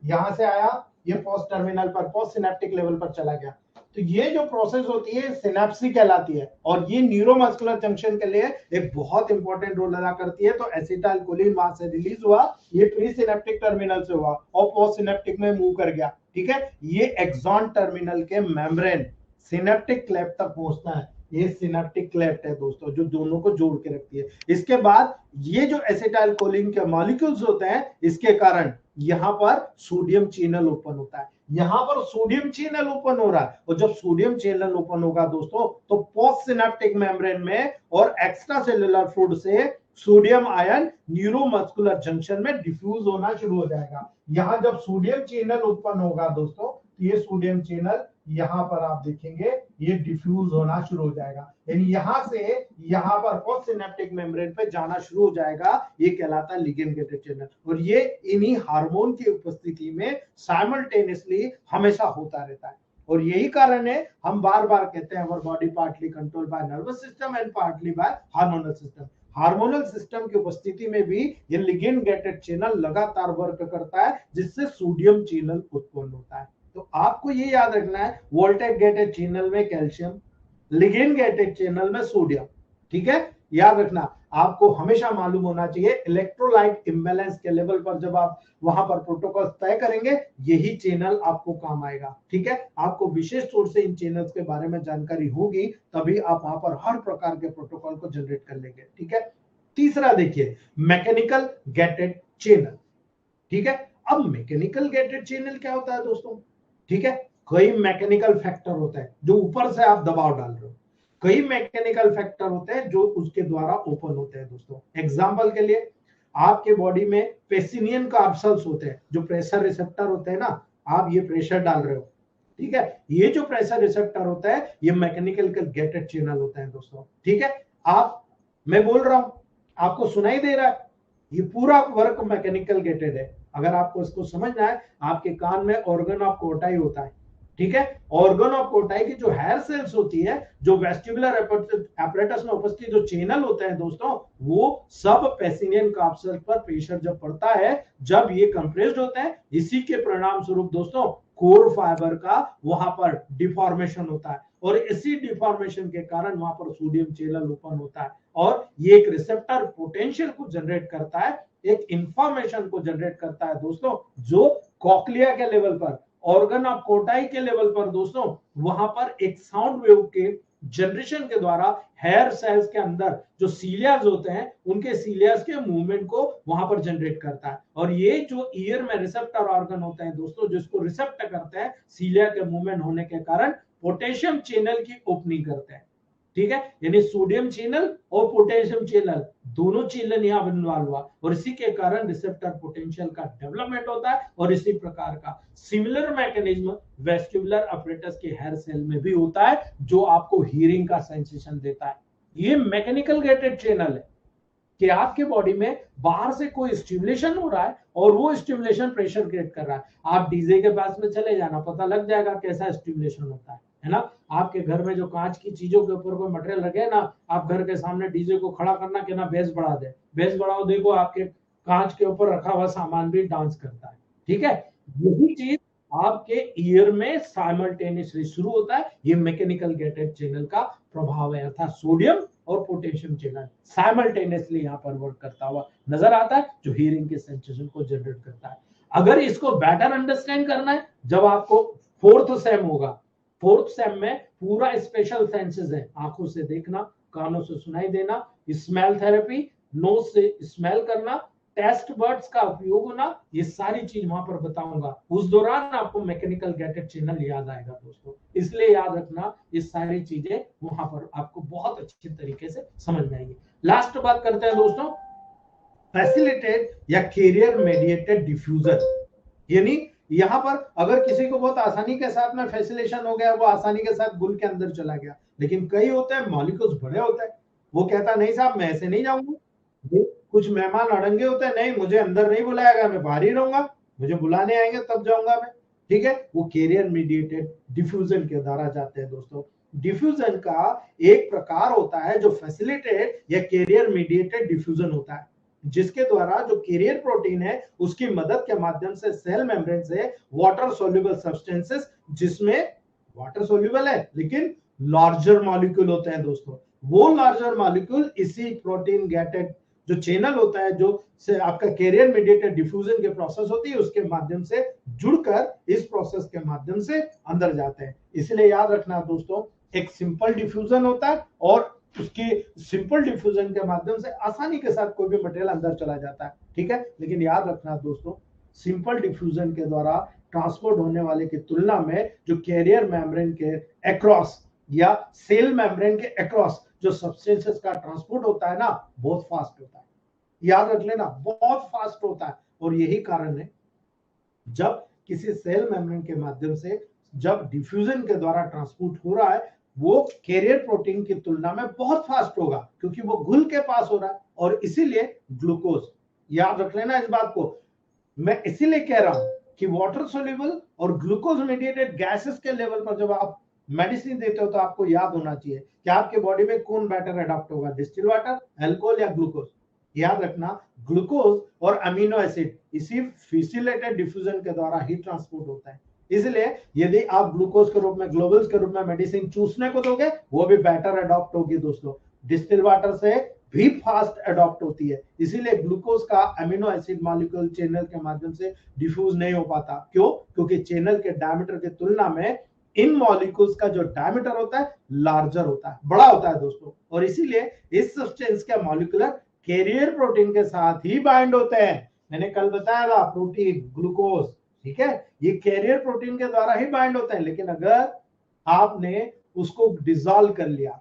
यहां से आया, ये पोस्ट टर्मिनल पर, पोस्ट सिनेप्टिक लेवल पर चला गया। तो ये जो प्रोसेस होती है सिनेप्सी कहलाती है और ये न्यूरोमस्कुलर जंक्शन के लिए एक बहुत इंपॉर्टेंट रोल अदा करती है। तो एसिटाइल कोलिन वहां से रिलीज हुआ, ये प्री सिनेप्टिक टर्मिनल से हुआ और पोस्ट सिनेप्टिक में मूव कर गया। ठीक है, ये एक्सॉन टर्मिनल के मेम्ब्रेन सिनेप्टिक क्लेफ्ट तक पहुंचता है। ये सिनेप्टिक क्लेफ्ट है दोस्तों जो दोनों को जोड़ के रखती है। इसके बाद ये जो एसिटाइल कोलिन के मॉलिक्यूल्स होते हैं, इसके कारण यहां पर सोडियम चैनल ओपन होता है। यहां पर सोडियम चैनल ओपन हो रहा है और जब सोडियम चैनल ओपन होगा दोस्तों तो पोस्ट सिनेप्टिक मेम्ब्रेन में और एक्स्ट्रा सेलुलर फ्लूइड से सोडियम आयन न्यूरोमस्कुलर जंक्शन में डिफ्यूज होना शुरू हो जाएगा। यहां जब सोडियम चैनल ओपन होगा दोस्तों, ये सोडियम चैनल यहां पर आप देखेंगे ये डिफ्यूज होना शुरू हो जाएगा, यानी यहां से यहां पर पोस्ट सिनेप्टिक मेम्ब्रेन पे जाना शुरू हो जाएगा। ये कहलाता है लिगेंड गेटेड चैनल और ये इन्हीं हार्मोन की उपस्थिति में साइमल्टेनियसली हमेशा होता रहता है। और यही कारण है हम बार बार कहते हैं our body partly control by nervous system and partly bye hormonal system. Hormonal system की उपस्थिति में भी ये लिगेंड गेटेड चैनल लगातार वर्क करता है जिससे सोडियम चैनल उत्पन्न होता है। तो आपको ये याद रखना है वोल्टेज गेटेड चैनल में कैल्शियम, लिगेंड गेटेड चैनल में सोडियम। ठीक है, याद रखना, आपको हमेशा मालूम होना चाहिए इलेक्ट्रोलाइट इम्बैलेंस के लेवल पर जब आप वहां पर प्रोटोकॉल तय करेंगे यही चैनल आपको काम आएगा। ठीक है, आपको विशेष तौर से इन चैनल्स के बारे में जानकारी होगी तभी आप वहां पर हर प्रकार के प्रोटोकॉल को जनरेट कर लेंगे। ठीक है, तीसरा देखिए मैकेनिकल गेटेड चैनल। ठीक है, अब मैकेनिकल गेटेड चैनल क्या होता है दोस्तों? ठीक है, कई मैकेनिकल फैक्टर होते हैं जो ऊपर से आप दबाव डाल रहे हो, कई मैकेनिकल फैक्टर होते हैं जो उसके द्वारा ओपन होते हैं दोस्तों। एग्जांपल के लिए आपके बॉडी में पेसिनियन कार्पल्स होते हैं जो प्रेशर रिसेप्टर होते हैं ना, आप ये प्रेशर डाल रहे हो। ठीक है, ये जो प्रेशर रिसेप्टर होता है ये मैकेनिकल गेटेड चैनल होता है दोस्तों। ठीक है, आप, मैं बोल रहा हूं आपको सुनाई दे रहा है, ये पूरा वर्क मैकेनिकल गेटेड है। अगर आपको इसको समझना है, आपके कान में ऑर्गन ऑफ कोटाई होता है। ठीक है, ऑर्गन ऑफ कोटाई की जो हेयर सेल्स होती है, जो वेस्टिबुलर एपरेटस में उपस्थित जो चैनल होते हैं दोस्तों, वो सब पेसिनियन कार्पल्स पर प्रेशर जब पड़ता है, जब ये कंप्रेस्ड होते हैं, इसी के परिणाम स्वरूप दोस्तों कोर फाइबर का वहां पर डिफॉर्मेशन होता है और इसी डिफॉर्मेशन के कारण वहां पर सोडियम चैनल ओपन होता है और ये एक रिसेप्टर पोटेंशियल को जनरेट करता है, एक इंफॉर्मेशन को जनरेट करता है दोस्तों, जो कॉक्लिया के लेवल पर ऑर्गन ऑफ कोटाई के लेवल पर दोस्तों वहां पर एक साउंड वेव के जनरेशन के द्वारा हेयर सेल्स के अंदर जो सीलियाज होते हैं उनके सीलियाज के मूवमेंट को वहां पर जनरेट करता है। और ये जो ईयर में रिसेप्टर ऑर्गन होते हैं दोस्तों जिसको रिसेप्ट करते हैं सीलिया के मूवमेंट होने के कारण पोटेशियम चैनल की ओपनिंग करते हैं। ठीक है, यानी सोडियम चैनल और पोटेशियम चैनल दोनों चैनल यहां इन्वॉल्व हुआ और इसी के कारण रिसेप्टर पोटेंशियल का डेवलपमेंट होता है। और इसी प्रकार का सिमिलर मैकेनिज्म वेस्टिबुलर अपरेटस के हेयर सेल में भी होता है जो आपको हियरिंग का सेंसेशन देता है। ये मैकेनिकल गेटेड चैनल है कि आपके बॉडी में बाहर से कोई स्टिमुलेशन हो रहा है और वो स्टिमुलेशन प्रेशर क्रिएट कर रहा है। आप डीजे के पास में चले जाना, पता लग जाएगा कैसा स्टिमुलेशन होता है ना। आपके घर में जो कांच की चीजों के ऊपर कोई मटेरियल लगे ना, आप घर के सामने डीजे को खड़ा करना कि ना बेस बढ़ा दे, बेस बढ़ाओ, देखो आपके कांच के ऊपर रखा हुआ सामान भी डांस करता है। ठीक है, यही चीज आपके ईयर में साइमल्टेनियसली शुरू होता है। ये मैकेनिकल गेटेड चैनल का प्रभाव है, अर्थात सोडियम और पोटेशियम चैनल साइमल्टेनियसली यहां पर वर्क करता हुआ नजर आता है जो हियरिंग के सेंसेशन को जनरेट करता है। अगर इसको बेटर अंडरस्टैंड करना है, जब आपको फोर्थ सेम होगा, फोर्थ सेम में पूरा स्पेशल सेंसेस है, आंखों से देखना, कानों से सुनाई देना, स्मेल थेरेपी, नोज से स्मेल करना, टेस्ट बर्ड्स का उपयोग होना, ये सारी चीज वहां पर बताऊंगा। उस दौरान आपको मैकेनिकल गेटेड चैनल याद आएगा दोस्तों, इसलिए याद रखना ये सारी चीजें वहां पर आपको बहुत अच्छे तरीके से समझ में आएंगी। लास्ट बात करते हैं दोस्तों, फैसिलिटेट या कैरियर मेडिएटेड डिफ्यूजन। यानी यहां पर अगर किसी को बहुत आसानी के साथ में फैसिलेशन हो गया, वो आसानी के साथ गुल के अंदर चला गया, लेकिन कई होते हैं मॉलिक्यूल्स बड़े होते हैं, वो कहता नहीं साहब मैं ऐसे नहीं जाऊंगा। कुछ मेहमान अड़ंगे होते हैं, नहीं मुझे अंदर नहीं बुलाएगा, मैं बाहर ही रहूंगा, मुझे बुलाने आएंगे तब जाऊंगा मैं। ठीक है, वो कैरियर मीडिएटेड डिफ्यूजन के द्वारा जाते हैं दोस्तों। डिफ्यूजन का एक प्रकार होता है जो फैसिलिटेट या कैरियर मीडिएटेड डिफ्यूजन होता है, जिसके द्वारा जो कैरियर प्रोटीन है उसकी मदद के माध्यम से सेल मेम्ब्रेन से वाटर सोल्यूबल सब्सटेंसेस, जिसमें वाटर सोल्यूबल है लेकिन लार्जर मॉलिक्यूल होते हैं दोस्तों, वो लार्जर मॉलिक्यूल इसी प्रोटीन गेटेड जो चैनल होता है, जो से आपका कैरियर मीडिएटेड डिफ्यूजन के प्रोसेस होती है, उसके माध्यम से जुड़कर इस प्रोसेस के माध्यम से अंदर जाते हैं। इसलिए याद रखना दोस्तों, एक सिंपल डिफ्यूजन होता है और उसकी सिंपल डिफ्यूजन के माध्यम से आसानी के साथ कोई भी मटेरियल अंदर चला जाता है। ठीक है, लेकिन याद रखना दोस्तों, सिंपल डिफ्यूजन के द्वारा ट्रांसपोर्ट होने वाले की तुलना में जो कैरियर मेम्ब्रेन के अक्रॉस या सेल मेम्ब्रेन के अक्रॉस जो सब्सटेंसेस का ट्रांसपोर्ट होता है ना, बहुत फास्ट होता है। याद रख लेना, बहुत फास्ट होता है। और यही कारण है जब किसी सेल मेम्ब्रेन के माध्यम से जब डिफ्यूजन के द्वारा ट्रांसपोर्ट हो रहा है, वो कैरियर प्रोटीन की तुलना में बहुत फास्ट होगा, क्योंकि वो घुल के पास हो रहा है। और इसीलिए ग्लूकोज, याद रख लेना इस बात को, मैं इसीलिए कह रहा हूं कि वाटर सोल्यूबल और ग्लूकोज मेडिएटेड गैसेस के लेवल पर जब आप मेडिसिन देते हो तो आपको याद होना चाहिए कि आपके बॉडी में कौन बेटर अडॉप्ट होगा, डिस्टिल वाटर, अल्कोहल या ग्लूकोज। याद रखना, ग्लूकोज और अमीनो एसिड इसी फैसिलिटेटेड डिफ्यूजन के द्वारा ही ट्रांसपोर्ट होता है। इसलिए यदि आप ग्लूकोज के रूप में, ग्लोबल्स के रूप में मेडिसिन चूसने को दोगे, वो भी बेटर अडॉप्ट होगी दोस्तों, डिस्टिल वाटर से भी फास्ट अडॉप्ट होती है। इसीलिए ग्लूकोज का अमीनो एसिड मॉलिक्यूल चैनल के माध्यम से डिफ्यूज नहीं हो पाता। क्यों? क्योंकि चैनल के डायमीटर की तुलना में इन मॉलिक्यूल्स का जो डायमीटर होता है लार्जर होता है, बड़ा होता है दोस्तों। और इसीलिए इस सब्सटेंस के मॉलिक्यूलर कैरियर प्रोटीन के साथ ही बाइंड होते हैं। मैंने कल बताया था, प्रोटीन, ग्लूकोज, ठीक है, ये कैरियर प्रोटीन के द्वारा ही बाइंड होते हैं। लेकिन अगर आपने उसको डिसॉल्व कर लिया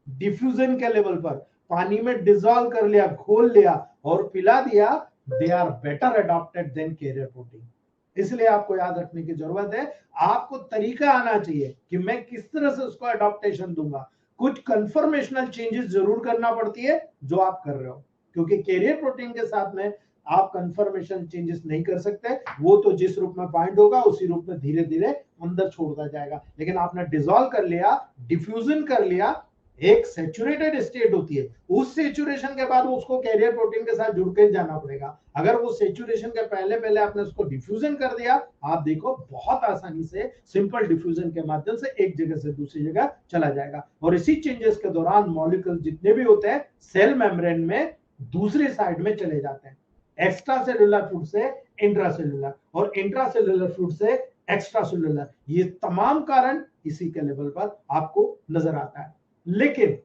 डिफ्यूजन के लेवल पर, पानी में डिसॉल्व कर लिया, घोल लिया और पिला दिया, they are better adopted than carrier protein. इसलिए आपको याद रखने की जरूरत है, आपको तरीका आना चाहिए कि मैं किस तरह से उसको अडॉप्टेशन दूंगा। कुछ कंफर्मेशनल चेंजेस जरूर करना पड़ती है जो आप कर रहे हो, क्योंकि कैरियर प्रोटीन के साथ में आप कंफर्मेशन चेंजेस नहीं कर सकते, वो तो जिस रूप में बाइंड होगा उसी रूप में धीरे धीरे अंदर छोड़ता जाएगा। लेकिन आपने डिसॉल्व कर लिया, डिफ्यूजन कर लिया, एक सैचुरेटेड स्टेट होती है, उस सैचुरेशन के बाद उसको कैरियर प्रोटीन के साथ जुड़ के जाना पड़ेगा। अगर वो सैचुरेशन के पहले पहले आपने उसको डिफ्यूजन कर दिया, आप देखो बहुत आसानी से सिंपल डिफ्यूजन के माध्यम से एक जगह से दूसरी जगह चला जाएगा। और इसी चेंजेस के दौरान मॉलिक्यूल जितने भी होते हैं सेल मेम्ब्रेन में दूसरी साइड में चले जाते हैं, एक्स्ट्रा सेलुलर फूड से इंट्रासेलुलर और इंट्रासेलुलर फूड से एक्स्ट्रा सेलुलर, ये तमाम कारण इसी के लेवल पर आपको नजर आता है। लेकिन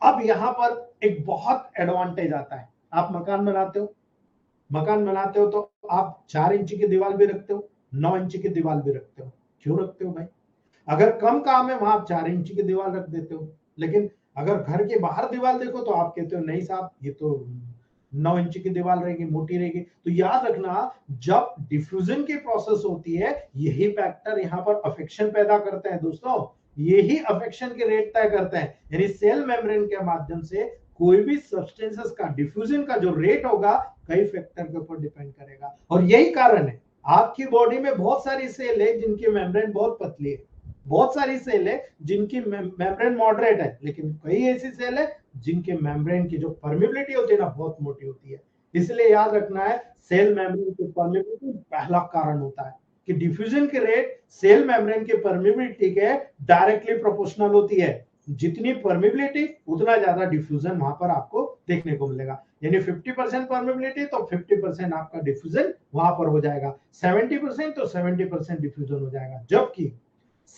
अब यहां पर एक बहुत एडवांटेज आता है। आप मकान बनाते हो तो आप 4 इंच की दीवार भी रखते हो, 9 इंच की दीवार भी रखते हो। क्यों रखते हो भाई? अगर कम काम है वहां आप 4 इंच की दीवार रख देते हो, लेकिन अगर घर के बाहर दीवार देखो तो आप कहते हो नहीं साहब ये तो 9 इंच की दीवार रहेगी, मोटी रहेगी। तो याद रखना, जब डिफ्यूजन की प्रोसेस होती है यही फैक्टर यहाँ पर अफेक्शन पैदा करते हैं दोस्तों, यही अफेक्शन के रेट तय करते हैं। यानी सेल मेम्ब्रेन के माध्यम से कोई भी सब्सटेंसेस का डिफ्यूजन का जो रेट होगा कई फैक्टर के ऊपर डिपेंड करेगा। और यही कारण है आपकी बॉडी में बहुत सारी सेल है जिनकी मेम्ब्रेन बहुत पतली है, बहुत सारी सेल है जिनकी मेम्ब्रेन मॉडरेट है, लेकिन कई ऐसी सेल है जिनके मेम्ब्रेन की जो परमिबिलिटी होती है ना बहुत मोटी होती है। इसलिए याद रखना है सेल मेम्ब्रेन की परमिबिलिटी पहला कारण होता है कि डिफ्यूजन के रेट सेल मेम्ब्रेन की परमिबिलिटी के डायरेक्टली प्रोपोर्शनल होती है। जितनी परमिबिलिटी उतना ज्यादा डिफ्यूजन वहां पर आपको देखने को मिलेगा। यानी 50% परमिबिलिटी तो 50% आपका डिफ्यूजन वहां पर हो जाएगा, 70% तो 70% डिफ्यूजन हो जाएगा। जबकि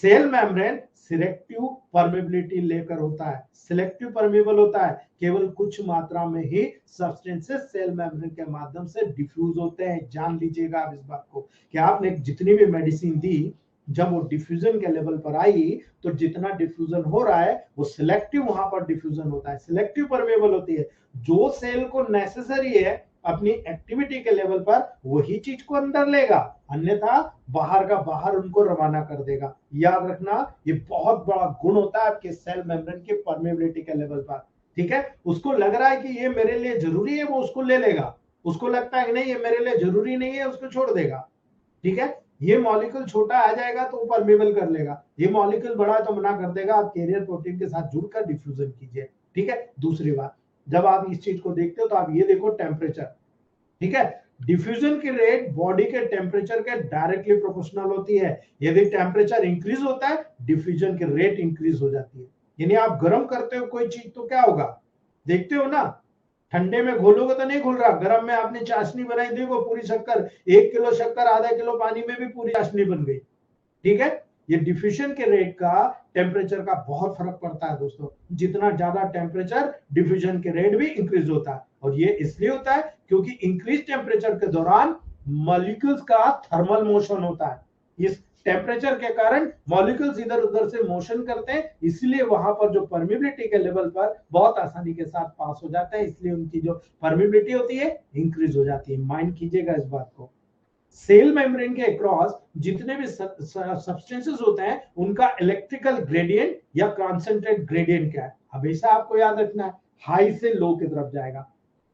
सेल मेम्ब्रेन सिलेक्टिव परमेबिलिटी लेकर होता है, सिलेक्टिव परमेबल होता है, केवल कुछ मात्रा में ही सब्सटेंसेस सेल मेम्ब्रेन के माध्यम से डिफ्यूज होते हैं। जान लीजिएगा आप इस बात को कि आपने जितनी भी मेडिसिन दी जब वो डिफ्यूजन के लेवल पर आई तो जितना डिफ्यूजन हो रहा है वो सिलेक्टिव वहां पर डिफ्यूजन होता है, सिलेक्टिव परमेबल होती है। जो सेल को नेसेसरी है अपनी एक्टिविटी के लेवल पर वही चीज को अंदर लेगा, अन्यथा बाहर का बाहर उनको रवाना कर देगा। याद रखना ये बहुत बड़ा गुण होता है आपके सेल मेम्ब्रेन की परमेबिलिटी के लेवल पर। ठीक है, उसको लग रहा है कि ये मेरे लिए जरूरी है वो उसको ले लेगा, उसको लगता है कि नहीं ये मेरे लिए जरूरी नहीं है उसको छोड़ देगा। ठीक है, ये मॉलिक्यूल छोटा आ जाएगा तो परमेबल कर लेगा, ये मॉलिक्यूल बड़ा है तो मना कर देगा, आप कैरियर प्रोटीन के साथ जुड़कर डिफ्यूजन कीजिए। ठीक है, दूसरी बात जब आप इस चीज को देखते हो तो आप ये देखो टेम्परेचर। ठीक है, डिफ्यूजन की रेट बॉडी के टेम्परेचर के डायरेक्टली प्रोपोर्शनल होती है। यदि टेम्परेचर इंक्रीज होता है डिफ्यूजन की रेट इंक्रीज हो जाती है। यानी आप गर्म करते हो कोई चीज तो क्या होगा, देखते हो ना, ठंडे में घोलोगे तो नहीं घुल रहा, गर्म में आपने चाशनी बनाई, देखो पूरी शक्कर 1 किलो शक्कर आधा किलो पानी में भी पूरी चाशनी बन गई। ठीक है, ये डिफ्यूजन के रेट का टेम्परेचर का बहुत फर्क पड़ता है दोस्तों। जितना ज्यादा टेम्परेचर डिफ्यूजन के रेट भी इंक्रीज होता है, और ये इसलिए होता है क्योंकि इंक्रीज टेम्परेचर के दौरान मॉलिक्यूल्स का थर्मल मोशन होता है। इस टेम्परेचर के कारण मॉलिक्यूल्स इधर उधर से मोशन करते हैं, इसलिए वहां पर जो परमिबिलिटी के लेवल पर बहुत आसानी के साथ पास हो जाते हैं, इसलिए उनकी जो परमिबिलिटी होती है इंक्रीज हो जाती है। माइंड कीजिएगा इस बात को। सेल मेम्ब्रेन के अक्रॉस जितने भी सब्सटेंसेस होते हैं उनका इलेक्ट्रिकल ग्रेडियंट या कॉन्सेंट्रेट ग्रेडियंट क्या है, हमेशा आपको याद रखना है, हाई से लो की तरफ जाएगा।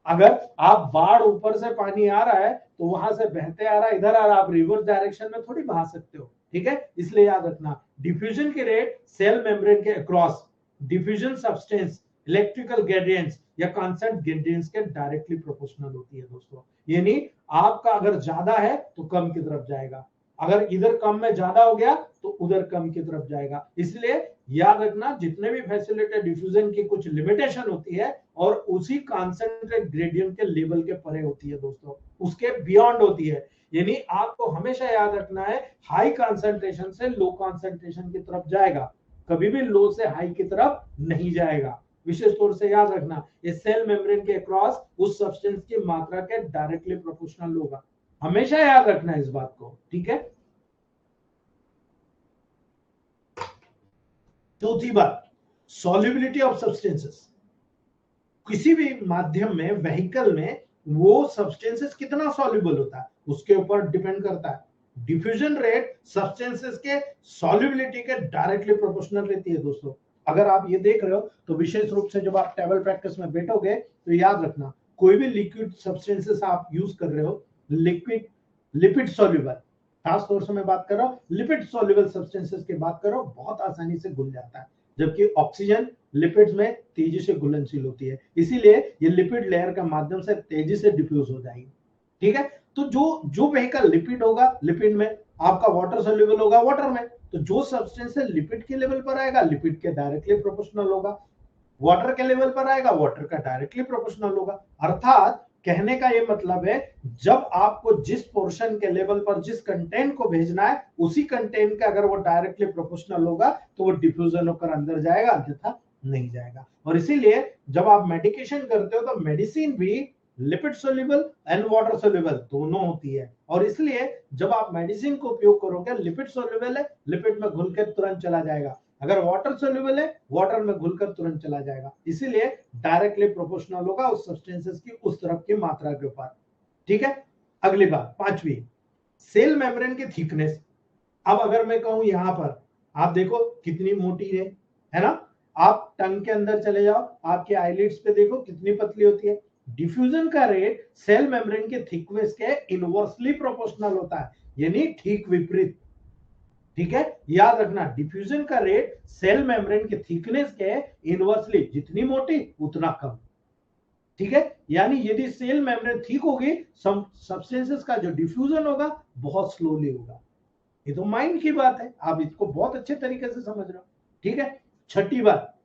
अगर आप बाढ़ ऊपर से पानी आ रहा है तो वहां से बहते आ रहा है इधर आ रहा, आप रिवर्स डायरेक्शन में थोड़ी बहा सकते हो। ठीक है, इसलिए याद रखना डिफ्यूजन की रेट सेल मेम्ब्रेन के across diffusion substance electrical gradients या कॉन्सेंट ग्रेडियंट्स के डायरेक्टली प्रोपोर्शनल होती है दोस्तों। यानी आपका अगर ज्यादा है तो कम की तरफ जाएगा, अगर इधर कम में ज्यादा हो गया तो उधर कम की तरफ जाएगा। इसलिए याद रखना जितने भी फैसिलिटेड डिफ्यूजन की कुछ लिमिटेशन होती है और उसी कॉन्सेंट्रेट ग्रेडियंट के लेवल के परे होती है दोस्तों, उसके बियॉन्ड होती है। यानी आपको हमेशा याद रखना है हाई कॉन्सेंट्रेशन से लो कॉन्सेंट्रेशन की तरफ जाएगा, कभी भी लो से हाई की तरफ नहीं जाएगा। विशेष तौर से याद रखना ये सेल मेम्ब्रेन के अक्रॉस उस सब्सटेंस की मात्रा के डायरेक्टली प्रोपोर्शनल होगा, हमेशा याद रखना है इस बात को। ठीक है, चौथी बात सॉल्युबिलिटी ऑफ सब्सटेंसेस। किसी भी माध्यम में व्हीकल में वो सब्सटेंसेस कितना सॉल्युबल होता है उसके ऊपर डिपेंड करता है। डिफ्यूजन रेट सब्सटेंसेस के सॉल्युबिलिटी के डायरेक्टली प्रोपोर्शनल रहती है दोस्तों। अगर आप ये देख रहे हो तो विशेष रूप से जब आप टेबल प्रैक्टिस में बैठोगे तो याद रखना कोई भी लिक्विड सब्सटेंसेस आप यूज कर रहे हो, लिक्विड लिपिड सॉल्युबल, खास तौर से मैं बात कर रहा हूँ लिपिड सॉल्युबल सब्सटेंसेस की बात कर रहा हूँ, बहुत आसानी से घुल जाता है, जबकि ऑक्सीजन लिपिड्स में तेजी से घुलनशील होती है, इसीलिए ये लिपिड लेयर के माध्यम से तेजी से डिफ्यूज हो जाएगी। ठीक है, तो जो व्हीकल लिपिड होगा लिपिड में, आपका वाटर सॉल्युबल होगा वाटर में, तो जो सब्सटेंस लिपिड के लेवल पर आएगा लिपिड के डायरेक्टली प्रोपोर्शनल होगा, वाटर के लेवल पर आएगा वाटर का डायरेक्टली प्रोपोर्शनल होगा। अर्थात कहने का ये मतलब है जब आपको जिस पोर्शन के लेवल पर जिस कंटेंट को भेजना है उसी कंटेंट का अगर वो डायरेक्टली प्रोपोर्शनल होगा तो वो डिफ्यूजन होकर अंदर जाएगा, अन्यथा नहीं जाएगा। और इसीलिए जब आप मेडिकेशन करते हो तो मेडिसिन भी lipid soluble and water soluble दोनों होती है। और इसलिए जब आप मेडिसिन को उपयोग करोगे, लिपिड सोल्यूबल है, लिपिड में घुल के तुरंत चला जाएगा, अगर वाटर सोल्यूबल है, वाटर में घुलकर तुरंत चला जाएगा। इसीलिए डायरेक्टली प्रोपोर्शनल होगा उस सब्सटेंसेस की उस तरफ की मात्रा के ऊपर। ठीक है, अगली बात, पांचवी, सेल मेम्ब्रेन की थिकनेस। अब अगर मैं कहूं यहां पर आप देखो कितनी मोटी है ना, आप टंग के अंदर चले जाओ, आपके आईलिड्स पे देखो कितनी पतली होती है। डिफ्यूजन का रेट सेल मेम्ब्रेन के थिकनेस के इनवर्सली प्रोपोर्शनल होता है, यानी ठीक विपरीत। ठीक है, याद रखना, डिफ्यूजन का रेट सेल मेम्ब्रेन के थिकनेस के इनवर्सली, जितनी मोटी उतना कम। ठीक है, यानी यदि सेल मेम्ब्रेन ठीक होगी, सब्सटेंसेस का जो डिफ्यूजन होगा बहुत स्लोली होगा। ये तो माइंड की बात है, आप इसको बहुत अच्छे तरीके से समझ रहे हो। ठीक है, छठी बात,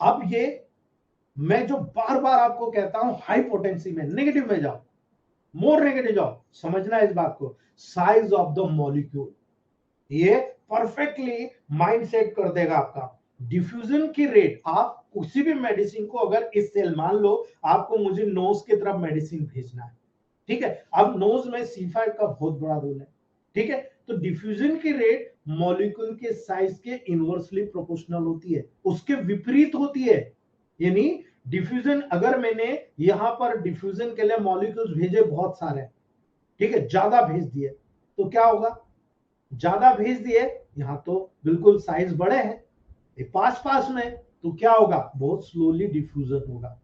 अब ये मैं जो बार बार आपको कहता हूं, हाई पोटेंसी में नेगेटिव में जाओ, मोर नेगेटिव जाओ, समझना इस बात को, साइज ऑफ द मॉलिक्यूल, ये परफेक्टली माइंड सेट कर देगा आपका। डिफ्यूजन की रेट, आप किसी भी मेडिसिन को अगर इस सेल, मान लो आपको मुझे नोज की तरफ मेडिसिन भेजना है, ठीक है, अब नोज में C5 का बहुत बड़ा रोल है। ठीक है, तो डिफ्यूजन की रेट मॉलिक्यूल के साइज के इनवर्सली प्रोपोर्शनल होती है, उसके विपरीत होती है। यानी डिफ्यूजन, अगर मैंने यहां पर डिफ्यूजन के लिए मॉलिक्यूल्स भेजे बहुत सारे, ठीक है, ज्यादा भेज दिए, तो क्या होगा, ज्यादा भेज दिए, यहां तो बिल्कुल साइज बड़े हैं, पास पास में, तो क्या होगा, बहुत स्लोली डिफ्यूजन होगा।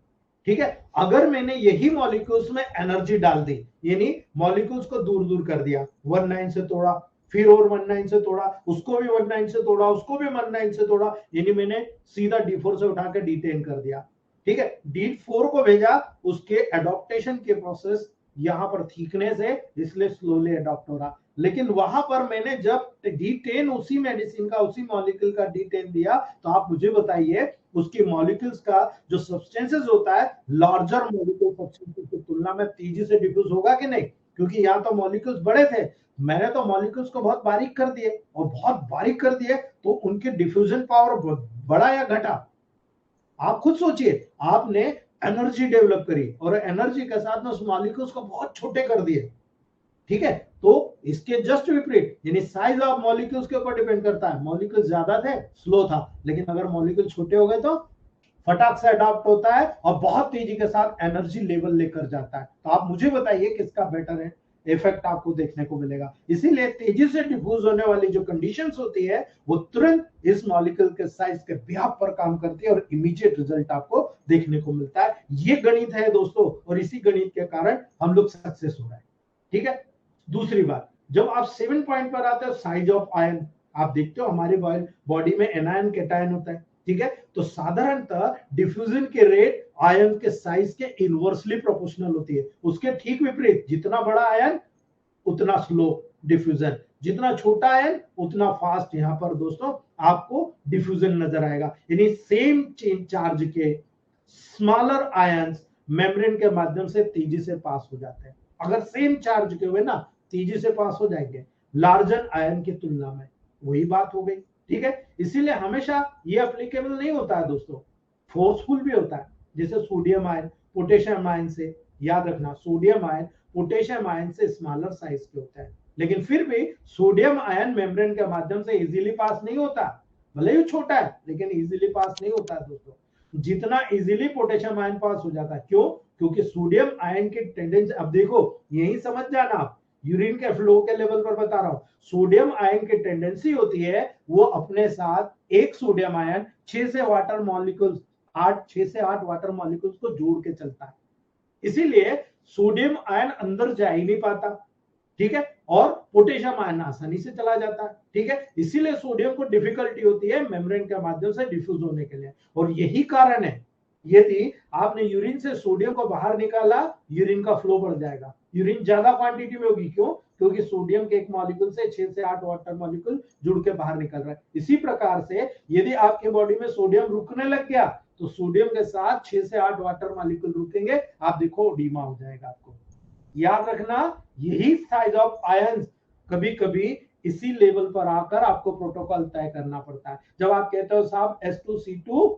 ठीक है, अगर मैंने यही मॉलिक्यूल्स में एनर्जी डाल दी, यानी मॉलिक्यूल्स को दूर दूर कर दिया, 19 से तोड़ा, फिर और 19 से तोड़ा, उसको भी 19 से तोड़ा, उसको भी 19 से तोड़ा, यानी मैंने सीधा D4 से उठा के D10 कर दिया। ठीक है, D4 को भेजा, उसके एडॉप्टेशन के प्रोसेस यहां पर थिकनेस है, इसलिए स्लोली अडॉप्ट हो रहा। लेकिन वहां पर मैंने जब D10 उसी मेडिसिन का, उसी मॉलिक्यूल का D10 दिया, तो आप मुझे बताइए उसकी मॉलिक्यूल्स का जो सब्सटेंसेस होता है, लार्जर मॉलिक्यूल सब्सटेंसेस की तुलना में तेजी से डिफ्यूज होगा कि नहीं, क्योंकि यहाँ तो मॉलिक्यूल्स बड़े थे, मैंने तो मॉलिक्यूल्स को बहुत बारीक कर दिए, और बहुत बारीक कर दिए तो उनके डिफ्यूजन पावर बढ़ा या घटा, आप खुद सोचिए। आपने एनर्जी डेवलप करी और एनर्जी के साथ में उस मॉलिक्यूल्स को बहुत छोटे कर दिए। ठीक है, तो इसके जस्ट विपरीत, यानी साइज ऑफ मॉलिक्यूल्स के ऊपर डिपेंड करता है, मॉलिक्यूल ज्यादा थे, स्लो था, लेकिन अगर मॉलिक्यूल छोटे हो गए तो फटाक से अडॉप्ट होता है और बहुत तेजी के साथ एनर्जी लेवल लेकर जाता है। तो आप मुझे बताइए किसका बेटर है, इफेक्ट आपको देखने को मिलेगा। इसीलिए तेजी से डिफ्यूज होने वाली जो कंडीशंस होती है, वो तुरंत इस मॉलिक्यूल के साइज के बिहाफ पर काम करती है और इमीडिएट रिजल्ट आपको देखने को मिलता है। ये गणित है दोस्तों, और इसी गणित के कारण हम लोग सक्सेस हो रहे हैं। ठीक है, दूसरी बात, जब आप 7 पॉइंट पर आते हो, साइज ऑफ आयन, आप देखते हो हमारी बॉडी में एनायन कैटायन होता है। ठीक है, तो साधारणतः डिफ्यूजन के रेट आयन के साइज के इनवर्सली प्रोपोर्शनल होती है, उसके ठीक विपरीत, जितना बड़ा आयन उतना स्लो डिफ्यूजन, जितना छोटा आयन उतना फास्ट। यहां पर दोस्तों आपको डिफ्यूजन नजर आएगा, यानी सेम चार्ज के स्मॉलर आयंस मेम्ब्रेन के माध्यम से तेजी से पास हो जाते हैं। अगर सेम चार्ज के हुए ना, तेजी से पास हो जाएंगे लार्जर आयन की तुलना में, वही बात हो गई। ठीक है, इसीलिए हमेशा ये एप्लीकेबल नहीं होता है दोस्तों, फोर्सफुल भी होता है। जैसे सोडियम आयन पोटेशियम आयन से, याद रखना, सोडियम आयन पोटेशियम आयन से स्मॉलर साइज के होता है, लेकिन फिर भी सोडियम आयन मेम्ब्रेन के माध्यम से इजीली पास नहीं होता, भले ही छोटा है लेकिन इजीली पास नहीं होता है दोस्तों, जितना इजीली पोटेशियम आयन पास हो जाता है। क्यों? क्योंकि सोडियम आयन की टेंडेंसी, अब देखो यही समझ जाना आप, यूरिन के फ्लो के लेवल पर बता रहा हूं, सोडियम आयन की टेंडेंसी होती है वो अपने साथ एक सोडियम आयन 6 से 8 वाटर मॉलिक्यूल्स को जोड़ के चलता है, इसीलिए सोडियम आयन अंदर जा ही नहीं पाता। ठीक है, और पोटेशियम आयन आसानी से चला जाता है। ठीक है, इसीलिए सोडियम को डिफिकल्टी होती है मेम्ब्रेन के माध्यम से डिफ्यूज होने के लिए, और यही कारण है, यदि आपने यूरिन से सोडियम को बाहर निकाला, यूरिन का फ्लो बढ़ जाएगा, यूरिन ज्यादा क्वांटिटी में होगी। क्यों? क्योंकि सोडियम के एक मॉलिक्यूल से 6 से 8 वाटर मॉलिक्यूल जुड़ के बाहर निकल रहा है। इसी प्रकार से यदि आपके बॉडी में सोडियम रुकने लग गया, तो सोडियम के साथ 6 से 8 वाटर मॉलिक्यूल रुकेंगे, आप देखो ओडीमा हो जाएगा आपको। याद रखना यही साइज ऑफ आयंस कभी कभी इसी लेवल पर आकर आपको प्रोटोकॉल तय करना पड़ता है। जब आप कहते हो साहब S2C2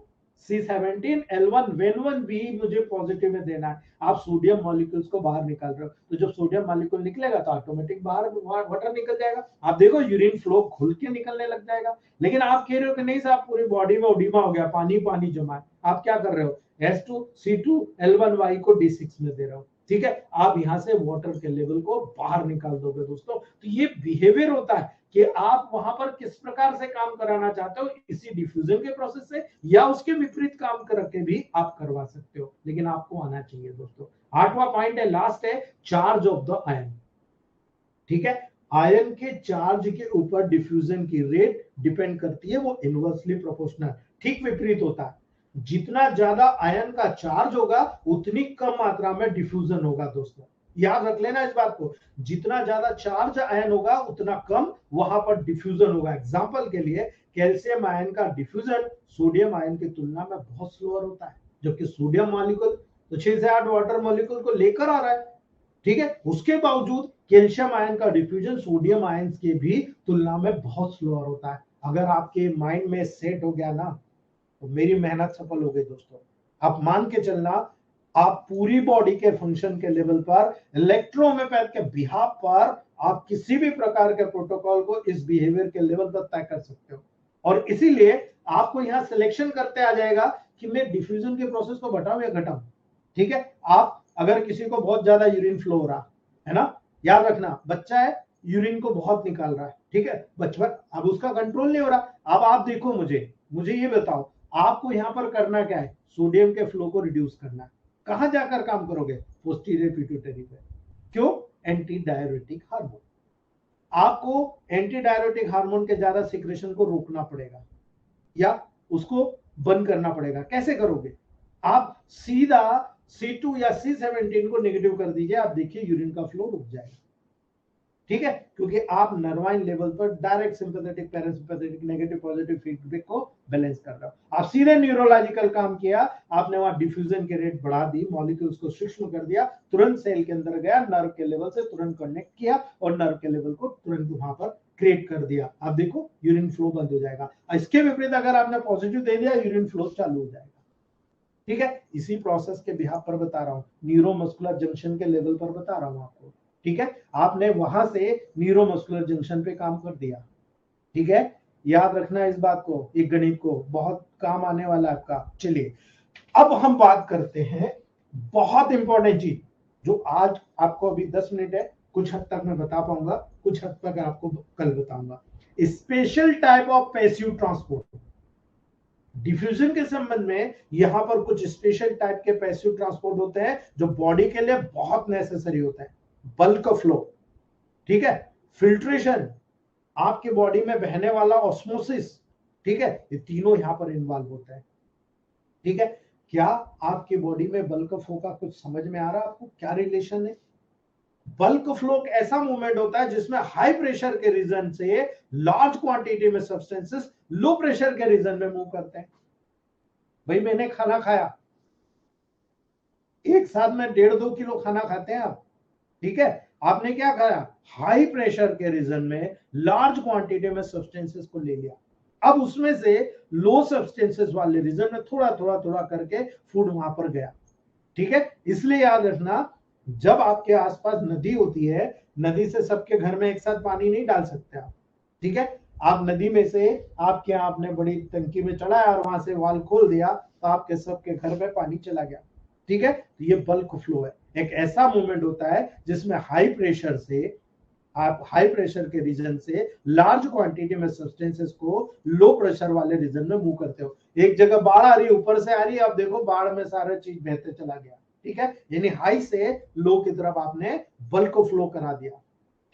C17 L1 वेन भी मुझे पॉजिटिव में देना है, आप सोडियम मॉलिक्यूल्स को बाहर निकाल रहे हो, तो जब सोडियम मॉलिक्यूल निकलेगा तो ऑटोमेटिक बाहर वाटर निकल जाएगा। आप देखो यूरिन फ्लो खुल के निकलने लग जाएगा। लेकिन आप कह रहे हो कि नहीं साहब पूरी बॉडी में ओडिमा हो गया, पानी पानी जमा है, आप क्या कर रहे हो S2C2 L1Y को D6 में दे रहे हो, ठीक है, आप यहां से वाटर के लेवल को बाहर निकाल दोगे दोस्तों। तो ये बिहेवियर होता है कि आप वहां पर किस प्रकार से काम कराना चाहते हो, इसी डिफ्यूजन के प्रोसेस से या उसके विपरीत काम करके भी आप करवा सकते हो, लेकिन आपको आना चाहिए दोस्तों। 8वां पॉइंट है, लास्ट है, चार्ज ऑफ द आयन। ठीक है, आयन के चार्ज के ऊपर डिफ्यूजन की रेट डिपेंड करती है, वो इनवर्सली प्रोपोर्शनल, ठीक विपरीत होता है। जितना ज्यादा आयन का चार्ज होगा उतनी कम मात्रा में डिफ्यूजन होगा दोस्तों, याद रख लेना इस बात को। जितना ज्यादा चार्ज आयन होगा उतना कम वहां पर डिफ्यूजन होगा। एग्जांपल के लिए कैल्शियम आयन का डिफ्यूजन सोडियम आयन की तुलना में बहुत स्लोअर होता है, जबकि सोडियम मॉलिक्यूल तो 6 से 8 वाटर मॉलिक्यूल को लेकर आ रहा है, ठीक है, उसके बावजूद कैल्शियम आयन का डिफ्यूजन सोडियम आयन के भी तुलना में बहुत स्लोअर होता है। अगर आपके माइंड में सेट हो गया ना तो मेरी मेहनत सफल हो गई दोस्तों। आप मान के चलना, आप पूरी बॉडी के फंक्शन के लेवल पर इलेक्ट्रोहोम्योपैथ के बिहाफ पर आप किसी भी प्रकार के प्रोटोकॉल को इस बिहेवियर के लेवल पर तय कर सकते हो। और इसीलिए आपको यहां सिलेक्शन करते आ जाएगा कि मैं डिफ्यूजन के प्रोसेस को बढ़ाऊं या घटाऊं। ठीक है, आप अगर किसी को बहुत ज्यादा यूरिन फ्लो हो रहा है ना, याद रखना बच्चा है यूरिन को बहुत निकाल रहा है, ठीक है, बचपन अब उसका कंट्रोल नहीं हो रहा। अब आप देखो, मुझे ये बताओ आपको यहां पर करना क्या है, सोडियम के फ्लो को रिड्यूस करना है। कहां जाकर काम करोगे, पोस्टीरियर पिट्यूटरी पे। क्यों, एंटी डायरेटिक हार्मोन, आपको एंटी डायरेटिक हार्मोन के ज्यादा सिक्रेशन को रोकना पड़ेगा या उसको बंद करना पड़ेगा। कैसे करोगे, आप सीधा C2 या C17 को नेगेटिव कर दीजिए, आप देखिए यूरिन का फ्लो रुक जाएगा। ठीक है, क्योंकि आप नर्वाइन लेवल पर direct sympathetic parasympathetic negative positive feedback को बैलेंस कर रहा हो। आप सीधे न्यूरोलॉजिकल काम किया, आपने वहां डिफ्यूजन के रेट बढ़ा दी, मॉलिक्यूल्स को सूक्ष्म कर दिया, तुरंत सेल के अंदर गया, नर्व के लेवल से तुरंत कनेक्ट किया और नर्व के लेवल को तुरंत वहां पर क्रिएट कर दिया। आप देखो यूरिन फ्लो बंद हो जाएगा। इसके विपरीत अगर आपने पॉजिटिव दे दिया, यूरिन फ्लो चालू हो जाएगा। ठीक है, इसी प्रोसेस के बिहाफ पर बता रहा हूं, न्यूरोमस्कुलर जंक्शन के लेवल पर बता रहा हूं आपको। ठीक है, आपने वहां से न्यूरोमस्कुलर जंक्शन पे काम कर दिया। ठीक है, याद रखना इस बात को, एक गणित को बहुत काम आने वाला है आपका। चलिए अब हम बात करते हैं बहुत इंपॉर्टेंट चीज, जो आज आपको अभी 10 मिनट है, कुछ हद तक मैं बता पाऊंगा, कुछ हद तक आपको कल बताऊंगा। Special type of passive transport. Diffusion के संबंध में यहां पर कुछ स्पेशल टाइप के पैसिव ट्रांसपोर्ट होते हैं जो बॉडी के लिए बहुत नेसेसरी होता है। बल्क फ्लो, ठीक है, फिल्ट्रेशन, आपके बॉडी में बहने वाला ऑस्मोसिस, ठीक है, ये तीनों यहां पर इन्वॉल्व होता है। ठीक है, क्या आपकी बॉडी में बल्क फ्लो का कुछ समझ में आ रहा है आपको, क्या रिलेशन है? बल्क फ्लो एक ऐसा मूवमेंट होता है जिसमें हाई प्रेशर के रीजन से लार्ज क्वांटिटी में सब्सटेंसेस लो प्रेशर के रीजन में मूव करते हैं। भाई मैंने खाना खाया, एक साथ में 1.5-2 किलो खाना खाते हैं आप, ठीक है, आपने क्या खाया, हाई प्रेशर के रीजन में लार्ज क्वांटिटी में सब्सटेंसेस को ले लिया, अब उसमें से लो सब्सटेंसेस वाले रीजन में थोड़ा थोड़ा थोड़ा करके फूड वहां पर गया। ठीक है, इसलिए याद रखना, जब आपके आसपास नदी होती है, नदी से सबके घर में एक साथ पानी नहीं डाल सकते आप। ठीक है, आप नदी में से आपके यहाँ आपने बड़ी टंकी में चढ़ाया और वहां से वाल खोल दिया तो आपके सबके घर में पानी चला गया। ठीक है, तो ये बल्क फ्लो है, एक ऐसा मूवमेंट होता है जिसमें हाई प्रेशर से, आप हाई प्रेशर के रीजन से लार्ज क्वांटिटी में सब्सटेंसेस को लो प्रेशर वाले रीजन में मूव करते हो। एक जगह बाढ़ आ रही है, ऊपर से आ रही है, आप देखो बाढ़ में सारा चीज बहते चला गया। ठीक है, यानी हाई से लो की तरफ आपने बल्क फ्लो करा दिया।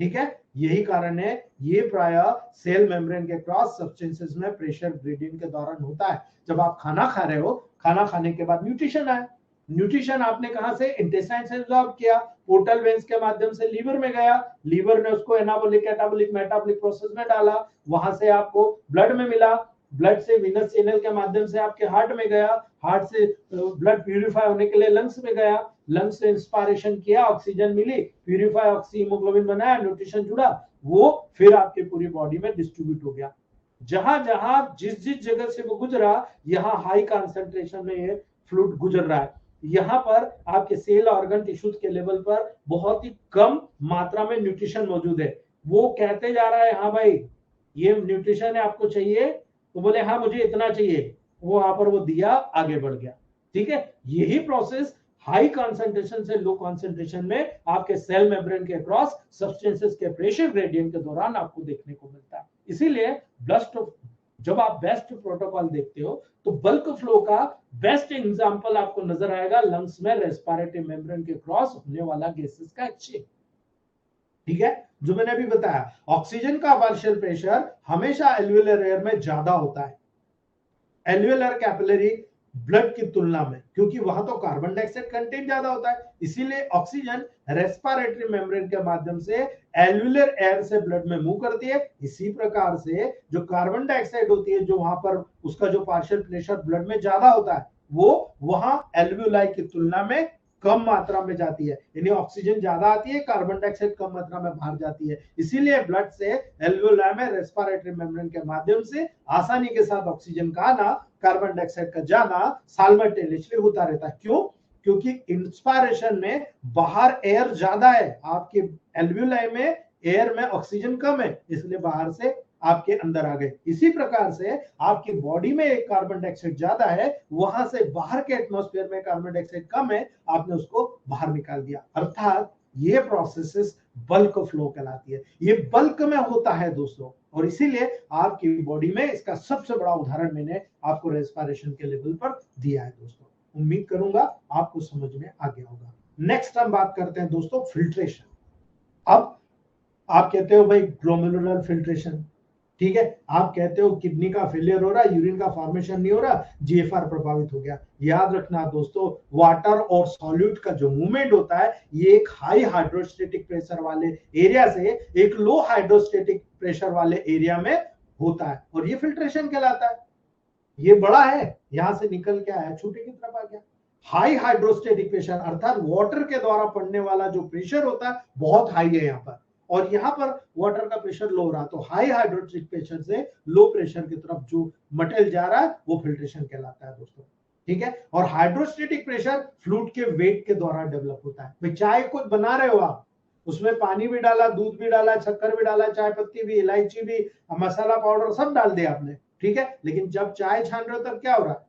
ठीक है, यही कारण है, ये प्राय सेल मेम्ब्रेन के क्रॉस सब्सटेंसेस में प्रेशर ग्रेडियंट के दौरान होता है। जब आप खाना खा रहे हो, खाना खाने के बाद न्यूट्रिशन आया, न्यूट्रिशन आपने कहां से, इंटेस्टाइन से एब्जॉर्ब किया, पोर्टल वेन्स के माध्यम से लीवर में गया, लीवर ने उसको एनाबोलिक कैटाबोलिक मेटाबोलिक प्रोसेस में डाला, वहां से आपको ब्लड में मिला, ब्लड से वीनस चैनल के माध्यम से आपके हार्ट में गया, हार्ट से ब्लड प्यूरिफाई होने के लिए लंग्स में गया, लंग्स से इंस्पायरेशन किया, ऑक्सीजन मिली, प्यूरिफाई ऑक्सी हीमोग्लोबिन बनाया, न्यूट्रिशन जुड़ा, वो फिर आपके पूरी बॉडी में डिस्ट्रीब्यूट हो गया। जहां जहां जिस जिस जगह से वो गुजरा, यहाँ हाई कॉन्सेंट्रेशन में ये फ्लूइड गुजर रहा है। यहाँ पर आपके सेल ऑर्गन टिश्यूज के लेवल पर बहुत ही कम मात्रा में न्यूट्रिशन मौजूद है। वो कहते जा रहा है हाँ भाई ये न्यूट्रिशन है, आपको चाहिए, तो बोले हाँ मुझे इतना चाहिए, वो वहां पर वो दिया, आगे बढ़ गया। ठीक है, यही प्रोसेस हाई कॉन्सेंट्रेशन से लो कॉन्सेंट्रेशन में आपके सेल मेम्ब्रेन के क्रॉस सब्सटेंसेस के प्रेशर ग्रेडियंट के दौरान आपको देखने को मिलता है। इसीलिए जब आप बेस्ट प्रोटोकॉल देखते हो तो बल्क फ्लो का बेस्ट एग्जांपल आपको नजर आएगा लंग्स में रेस्पिरेटरी मेम्ब्रेन के क्रॉस होने वाला गैसेस का एक्सचेंज। ठीक है, जो मैंने अभी बताया, ऑक्सीजन का पार्शियल प्रेशर हमेशा एल्वियोलर एयर में ज्यादा होता है, एल्वियोलर कैपिलरी ब्लड की तुलना में, क्योंकि वहां तो कार्बन डाइऑक्साइड कंटेंट ज्यादा होता है। इसीलिए ऑक्सीजन रेस्पिरेटरी मेम्ब्रेन के माध्यम से एल्वियोलर एयर से ब्लड में मूव करती है। इसी प्रकार से जो कार्बन डाइऑक्साइड होती है, जो वहां पर उसका जो पार्शियल प्रेशर ब्लड में ज्यादा होता है, वो वहां एल्वियोलाई की तुलना में कम मात्रा में जाती है, यानी ऑक्सीजन ज्यादा आती है, कार्बन डाइऑक्साइड कम मात्रा में बाहर जाती है। इसीलिए ब्लड से एल्वियोलाई में रेस्पिरेटरी मेम्ब्रेन के माध्यम से आसानी के साथ ऑक्सीजन का आना, कार्बन डाइऑक्साइड का जाना साइमल्टेनियसली होता रहता है। क्यों? क्योंकि इंस्पायरेशन में बाहर एयर ज्यादा है, आपके एल्वियोलाई में एयर में ऑक्सीजन कम है, इसलिए बाहर से आपके अंदर आ गए। इसी प्रकार से आपकी बॉडी में एक कार्बन डाइऑक्साइड ज्यादा है, वहां से बाहर के एटमॉस्फेयर में कार्बन डाइऑक्साइड कम है, आपने उसको बाहर निकाल दिया। अर्थात ये प्रोसेसेस बल्क फ्लो कहलाती है। ये बल्क में होता है दोस्तों, और इसीलिए आपकी बॉडी में इसका सबसे बड़ा उदाहरण मैंने आपको रेस्पिरेशन के लेवल पर दिया है दोस्तों। उम्मीद करूंगा आपको समझ में आ गया होगा। नेक्स्ट हम बात करते हैं दोस्तों फिल्ट्रेशन। अब आप कहते हो भाई ग्लोमेरुलर फिल्ट्रेशन, ठीक है, आप कहते हो किडनी का फेलियर हो रहा है, यूरिन का फॉर्मेशन नहीं हो रहा, जीएफआर प्रभावित हो गया। याद रखना दोस्तों, वाटर और सॉल्यूट का जो मूवमेंट होता है, ये एक हाई हाइड्रोस्टेटिक प्रेशर वाले एरिया से एक लो हाइड्रोस्टेटिक प्रेशर वाले एरिया में होता है, और ये फिल्ट्रेशन कहलाता है। ये बड़ा है, यहां से निकल के आया, छोटे की तरफ आ गया। हाई हाइड्रोस्टेटिक प्रेशर अर्थात वाटर के द्वारा पड़ने वाला जो प्रेशर होता है बहुत हाई है यहाँ पर, और यहाँ पर वाटर का प्रेशर लो रहा, तो हाई हाइड्रोस्टेटिक प्रेशर से लो प्रेशर की तरफ जो मटेरियल जा रहा है वो फिल्ट्रेशन कहलाता है दोस्तों। ठीक है, और हाइड्रोस्टेटिक प्रेशर फ्लूइड के वेट के द्वारा डेवलप होता है। भाई चाय को बना रहे हो आप, उसमें पानी भी डाला, दूध भी डाला, शक्कर भी डाला, चाय पत्ती भी, इलायची भी, मसाला पाउडर सब डाल दिया आपने, ठीक है, लेकिन जब चाय छान रहे हो तब क्या हो रहा है,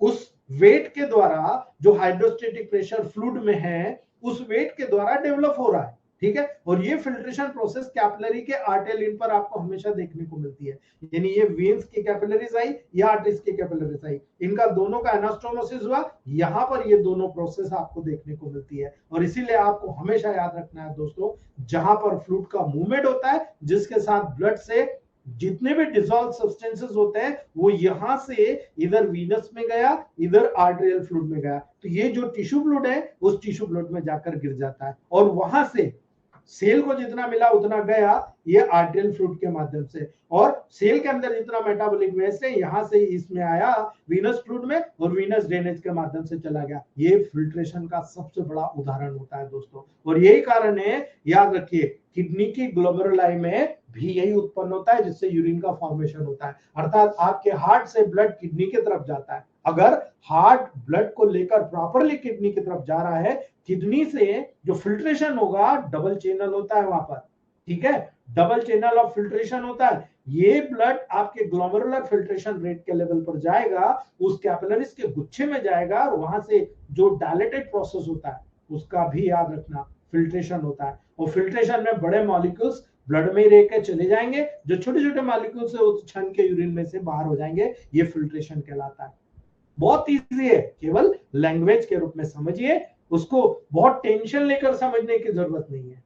उस वेट के द्वारा जो हाइड्रोस्टेटिक प्रेशर फ्लूइड में है उस वेट के द्वारा डेवलप हो रहा है। ठीक है, और ये फिल्ट्रेशन प्रोसेस कैपिलरी के आर्टेरियल पर आपको हमेशा देखने को मिलती है, यानी ये वेन्स की कैपिलरीज आई या आर्टरीज की कैपिलरीज आई, इनका दोनों का एनास्टोमोसिस हुआ, यहाँ पर ये दोनों प्रोसेस आपको देखने को मिलती है। और इसीलिए आपको हमेशा याद रखना है दोस्तों, जहां पर फ्लूइड का मूवमेंट होता है, जिसके साथ ब्लड से जितने भी डिसॉल्व सब्सटेंसेस होते हैं, वो यहां से इधर वीनस में गया, इधर आर्टेरियल फ्लूइड में गया, तो ये जो टिश्यू फ्लूइड है उस टिश्यू फ्लूइड में जाकर गिर जाता है, और वहां से सेल को जितना मिला उतना गया ये आर्टेरियल फ्लूइड के माध्यम से, और सेल के अंदर जितना मेटाबॉलिक वेस्ट है यहाँ से इसमें आया वीनस फ्लूइड में, और वीनस ड्रेनेज के माध्यम से चला गया। ये फिल्ट्रेशन का सबसे बड़ा उदाहरण होता है दोस्तों, और यही कारण है, याद रखिए, किडनी की ग्लोमेरुलाई में भी यही उत्पन्न होता है जिससे यूरिन का फॉर्मेशन होता है। अर्थात आपके हार्ट से ब्लड किडनी की तरफ जाता है, अगर हार्ट ब्लड को लेकर प्रॉपरली किडनी की तरफ जा रहा है, किडनी से जो फिल्ट्रेशन होगा डबल चैनल होता है वहां पर, ठीक है, डबल चैनल ऑफ फिल्ट्रेशन होता है। ये ब्लड आपके ग्लोमेरुलर फिल्ट्रेशन रेट के लेवल पर जाएगा, उस कैपिलरीज के गुच्छे में जाएगा, और वहां से जो डायलेटेड प्रोसेस होता है उसका भी याद रखना फिल्ट्रेशन होता है। और फिल्ट्रेशन में बड़े मॉलिक्यूल्स ब्लड में रह के चले जाएंगे, जो छोटे छोटे मॉलिक्यूल्स है उस छन के यूरिन में से बाहर हो जाएंगे, ये फिल्ट्रेशन कहलाता है। बहुत इजी है, केवल लैंग्वेज के रूप में समझिए, उसको बहुत टेंशन लेकर समझने की जरूरत नहीं है।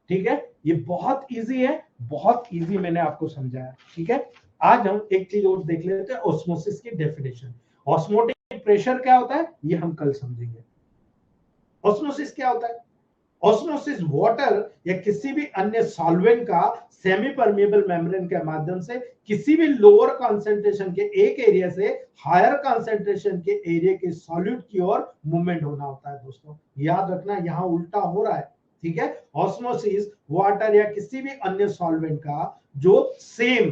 ठीक है, ये बहुत इजी है, बहुत इजी मैंने आपको समझाया। ठीक है, आज हम एक चीज और देख लेते हैं, ऑस्मोसिस की डेफिनेशन। ऑस्मोटिक प्रेशर क्या होता है ये हम कल समझेंगे। ऑस्मोसिस क्या होता है? ऑस्मोसिस वाटर या किसी भी अन्य सॉल्वेंट का सेमी परमेबल मेम्ब्रेन के माध्यम से किसी भी लोअर कॉन्सेंट्रेशन के एक एरिया से हायर कॉन्सेंट्रेशन के एरिया के सॉल्यूट की ओर मूवमेंट होना होता है। दोस्तों याद रखना, यहां उल्टा हो रहा है, ठीक है। ऑस्मोसिस वाटर या किसी भी अन्य सॉल्वेंट का जो सेम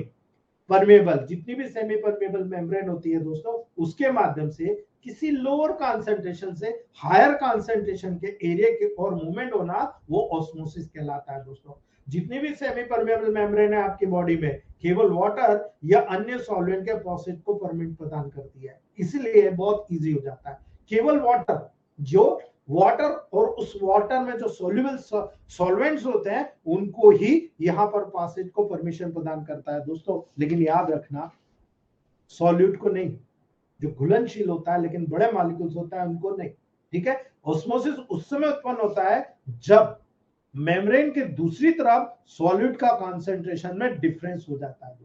परमेबल, जितनी भी सेमी परमेबल मेम्ब्रेन होती है दोस्तों, उसके माध्यम से किसी लोअर कॉन्सेंट्रेशन से हायर कॉन्सेंट्रेशन के एरिया के और मूवमेंट होना, वो ऑस्मोसिस कहलाता है। दोस्तों जितनी भी सेमी परमेबल मेम्ब्रेन है आपकी बॉडी में, केवल वाटर या अन्य सॉल्वेंट के प्रोसेस को परमिट प्रदान करती है, इसलिए बहुत इजी हो जाता है। केवल वाटर, जो वाटर और उस वाटर में जो सोल्यूबल सॉल्वेंट्स होते हैं उनको ही यहां पर पासेज को परमिशन प्रदान करता है दोस्तों। लेकिन याद रखना, सॉल्यूट को नहीं, जो घुलनशील होता है लेकिन बड़े मॉलिक्यूल्स होता है उनको नहीं, ठीक है। ऑस्मोसिस उस समय उत्पन्न होता है जब मेम्ब्रेन के दूसरी तरफ सॉल्यूट का कॉन्सेंट्रेशन में डिफरेंस हो जाता है,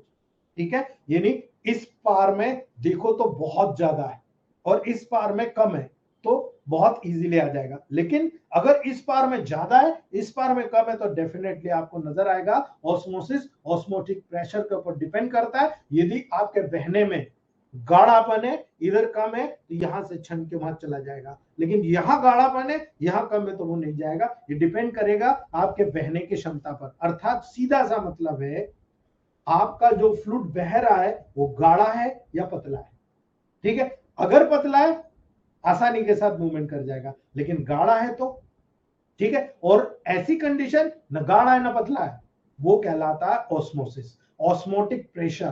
ठीक है। यानी इस पार में देखो तो बहुत ज्यादा है और इस पार में कम है तो बहुत इजीली आ जाएगा, लेकिन अगर इस पार में ज्यादा है इस पार में कम है तो डेफिनेटली आपको नजर आएगा। ऑस्मोसिस ऑस्मोटिक प्रेशर के ऊपर डिपेंड करता है। यदि आपके बहने में गाढ़ापन है, इधर कम है तो यहां से छन के वहां चला जाएगा, लेकिन यहां गाढ़ापन है यहां कम है तो वो नहीं जाएगा। ये डिपेंड करेगा आपके बहने की क्षमता पर। अर्थात सीधा सा मतलब है, आपका जो फ्लूइड बह रहा है वो गाढ़ा है या पतला है, ठीक है। अगर पतला है आसानी के साथ मूवमेंट कर जाएगा, लेकिन गाढ़ा है तो, ठीक है। और ऐसी कंडीशन न गाढ़ा है न पतला है, वो कहलाता है ऑस्मोसिस, ऑस्मोटिक प्रेशर,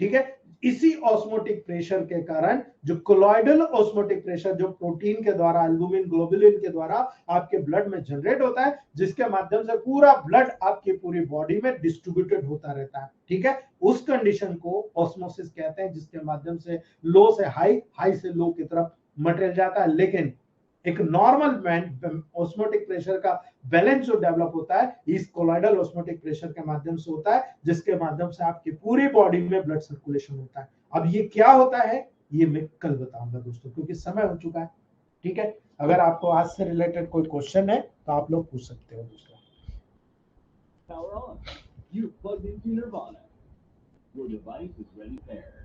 ठीक है। इसी ऑस्मोटिक प्रेशर के कारण जो कोलॉइडल ऑस्मोटिक प्रेशर, जो प्रोटीन के द्वारा, एल्बुमिन ग्लोबुलिन के द्वारा आपके ब्लड में जनरेट होता है, जिसके माध्यम से पूरा ब्लड आपकी पूरी बॉडी में डिस्ट्रीब्यूटेड होता रहता है, ठीक है, उस कंडीशन को ऑस्मोसिस कहते हैं, जिसके माध्यम से लो से हाई, हाई से लो की तरफ मटेरियल जाता है। लेकिन एक नॉर्मल बैंड ऑस्मोटिक प्रेशर का बैलेंस जो डेवलप होता है इस कोलॉइडल ऑस्मोटिक प्रेशर के माध्यम से होता है, जिसके माध्यम से आपकी पूरी बॉडी में ब्लड सर्कुलेशन होता है। अब ये क्या होता है ये मैं कल बताऊंगा दोस्तों, क्योंकि समय हो चुका है, ठीक है। अगर आपको आज से रिलेटेड कोई क्वेश्चन है तो आप लोग पूछ सकते हो दोस्तों। Power on. You've plugged into Nirvana. Your device is ready there.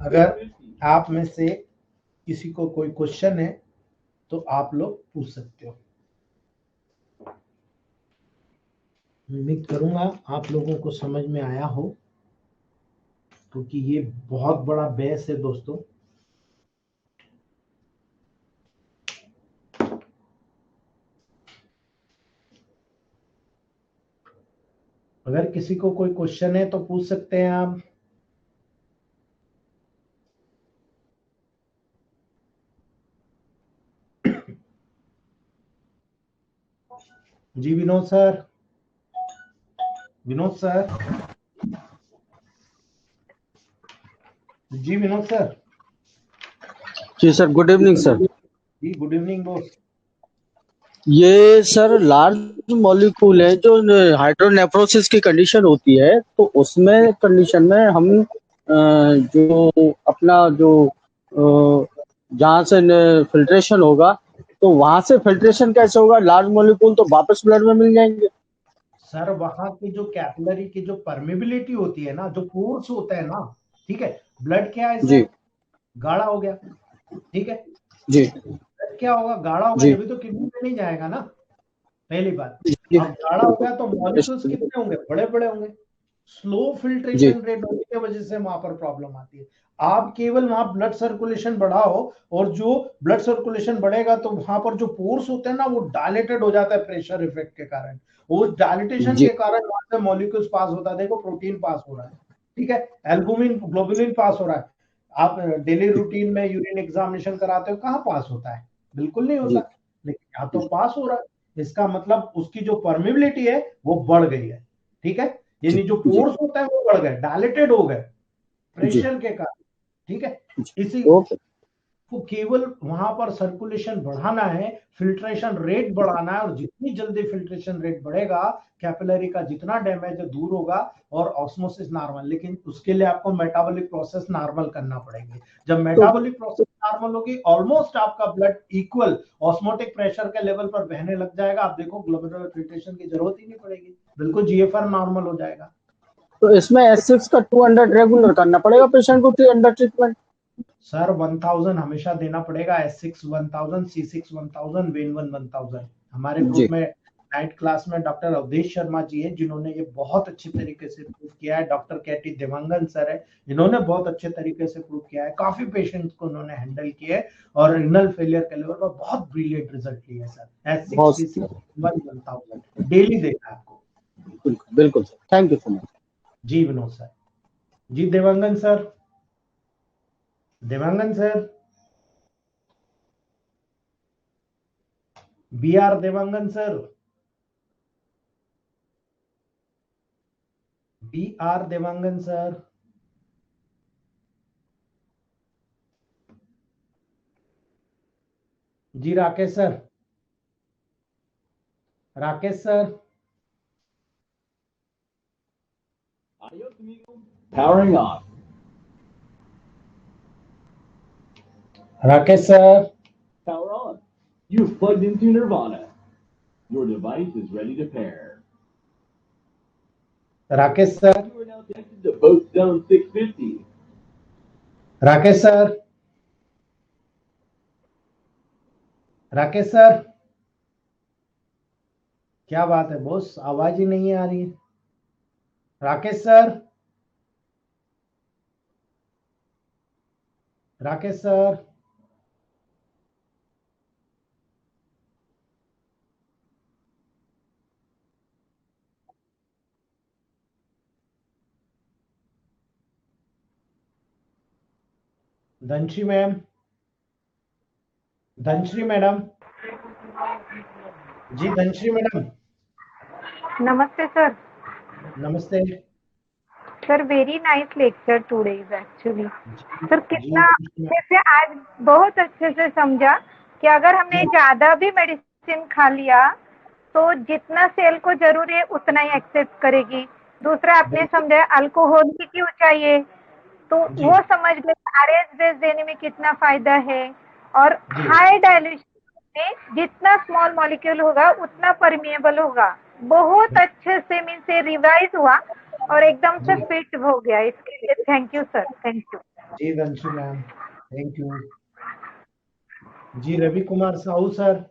अगर आप में से किसी को कोई क्वेश्चन है तो आप लोग पूछ सकते हो। उम्मीद करूंगा आप लोगों को समझ में आया हो, क्योंकि ये बहुत बड़ा बेस है दोस्तों। अगर किसी को कोई क्वेश्चन है तो पूछ सकते हैं आप। जी विनोद सर, विनोद सर, जी विनोद सर। जी सर, गुड इवनिंग सर। जी गुड इवनिंग दोस्त। ये सर लार्ज मॉलिक्यूल है जो हाइड्रोनेफ्रोसिस की कंडीशन होती है, तो उसमें कंडीशन में हम जो अपना जो जहाँ से फिल्ट्रेशन होगा तो वहां से फिल्ट्रेशन कैसे होगा? लार्ज मॉलिक्यूल तो वापस ब्लड में मिल जाएंगे सर। वहां की जो कैपिलरी की जो परमेबिलिटी होती है ना, जो पोर्स होता है ना, ठीक है, ब्लड क्या है जी, सर, गाढ़ा हो गया, ठीक है। जी ब्लड क्या होगा, गाढ़ा होगा, जी जब तो किडनी में नहीं जाएगा ना, पहली बात। जी अब गाढ़ा हो गया तो मॉलिक्यूल्स कितने होंगे, बड़े बड़े होंगे। स्लो जी फिल्ट्रेशन रेट होने की वजह से वहां पर प्रॉब्लम आती है। आप केवल वहां ब्लड सर्कुलेशन बढ़ाओ, और जो ब्लड सर्कुलेशन बढ़ेगा तो वहां पर जो पोर्स होते हैं ना वो डायलेटेड हो जाता है प्रेशर इफेक्ट के कारण। उस डायलिटेशन जी के कारण वहां से मॉलिक्यूल्स पास होता है। देखो प्रोटीन पास हो रहा है, ठीक है, एल्बुमिन ग्लोबुलिन पास हो रहा है। आप डेली रूटीन में यूरिन एग्जामिनेशन कराते हो, कहाँ पास होता है, बिल्कुल नहीं होता, लेकिन यहाँ तो पास हो रहा है। इसका मतलब उसकी जो परमिबिलिटी है वो बढ़ गई है, ठीक है। यानी जो पोर्स होता है वो बढ़ गए, डायलेटेड हो गए प्रेशर के कारण, ठीक है। इसी को केवल वहां पर सर्कुलेशन बढ़ाना है, फिल्ट्रेशन रेट बढ़ाना है, और जितनी जल्दी फिल्ट्रेशन रेट बढ़ेगा कैपिलरी का जितना डैमेज दूर होगा और ऑस्मोसिस नॉर्मल। लेकिन उसके लिए आपको मेटाबॉलिक प्रोसेस नॉर्मल करना पड़ेगी। जब मेटाबॉलिक प्रोसेस नॉर्मल होगी, ऑलमोस्ट आपका ब्लड इक्वल ऑस्मोटिक प्रेशर के लेवल पर बहने लग जाएगा। आप देखो ग्लोमेरुलर फिल्ट्रेशन की जरूरत ही नहीं पड़ेगी, बिल्कुल जीएफआर नॉर्मल हो जाएगा। तो इसमें S6 का 200 रेगुलर करना पड़ेगा पेशेंट को अंडर ट्रीटमेंट? सर 1000 हमेशा देना पड़ेगा, S6 1000, C6 1000, वेन 1 1000। हमारे जी। ग्रुप में नाइट क्लास में डॉक्टर अवधेश शर्मा जी है जिन्होंने ये बहुत अच्छे तरीके से प्रूव किया है। डॉक्टर केटी देवांगन सर है, इन्होंने बहुत अच्छे तरीके से प्रूव किया है। काफी पेशेंट्स को उन्होंने हैंडल किया है और रिनल फेलियर के लेवल पर बहुत ब्रिलियंट रिजल्ट लिया है सर। S6 बहुत C6 1000 डेली देना है आपको। बिल्कुल बिल्कुल sir, thank you so much. जी विनोद सर। जी Dewangan sir, Devangan sir, BR Devangan sir, BR Devangan sir, जी Rakesh sir, Rakesh sir, Adios, amigos. Powering on. Rakesh sir, Power on. You've plugged into Nirvana. Your device is ready to pair. Rakesh sir, You are now connected to Boat Zone 650. Rakesh sir, Rakesh sir, क्या बात है boss, आवाज ही नहीं आ रही है। Rakesh sir, Rakesh sir, Dhanashree ma'am, Dhanashree madam, जी Dhanashree madam, नमस्ते सर. नमस्ते। Sir very nice lecture today is actually. Sir कितना जी, जैसे आज बहुत अच्छे से समझा कि अगर हमने ज्यादा भी मेडिसिन खा लिया तो जितना सेल को जरूरी है उतना ही एक्सेप्ट करेगी. दूसरा आपने समझा अल्कोहल भी क्यों चाहिए, तो जी। वो समझ गए आरएस बेस देने में कितना फायदा है. और जी। हाई डायल्यूशन में जितना स्मॉल मॉलिक्यूल होगा उतना परमिएबल होगा. बहुत अच्छे से मीन से रिवाइज हुआ और एकदम से जी। फिट हो गया. इसके लिए thank you sir, thank you. जी धनश्री मैम, थैंक यू। जी Ravi Kumar Sahu sir,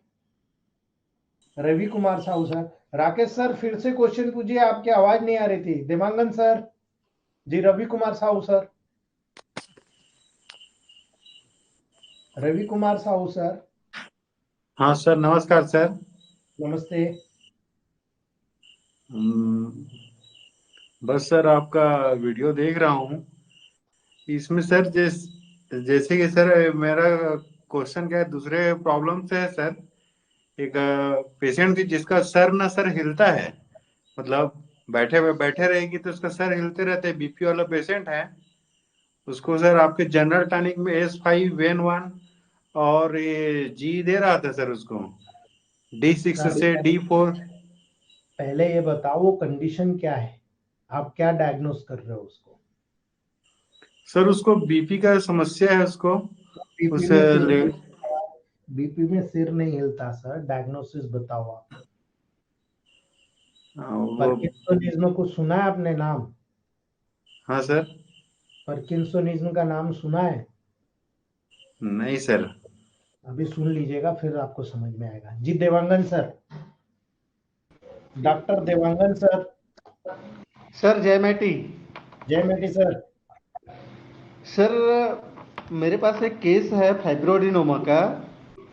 Ravi Kumar Sahu sir. Rakesh sir फिर से क्वेश्चन पूछिए, आपकी आवाज नहीं आ रही थी। देवांगन सर, जी रवि कुमार साहू सर, रवि कुमार साहू सर, हाँ सर, नमस्कार सर। नमस्ते। बस सर आपका वीडियो देख रहा हूँ। इसमें सर जैसे कि सर मेरा क्वेश्चन क्या है, दूसरे प्रॉब्लम से है सर। एक पेशेंट थी जिसका सर ना सर हिलता है, मतलब बैठे रहेगी तो उसका सर हिलते रहते हैं। बीपी वाला पेशेंट है, उसको सर आपके जनरल टॉनिक में S5 वेन 1 और ये जी दे रहा था सर उसको, D6 सर से D4। पहले ये बताओ वो कंडीशन क्या है, आप क्या डायग्नोस कर रहे हो उसको? सर उसको बीपी का समस्या है उसको। बीपी में सिर नहीं हिलता सर, डायग्नोसिस बताओ आप। वो पार्किंसोनिज्म को सुना है आपने नाम? हाँ सर। पार्किंसोनिज्म का नाम सुना है? नहीं सर। अभी सुन लीजिएगा फिर आपको समझ में आएगा। जी Dewangan sir, doctor Dewangan sir. Sir Jay Maity. जय मेटी सर। सर मेरे पास एक केस है फाइब्रोडिनोमा का,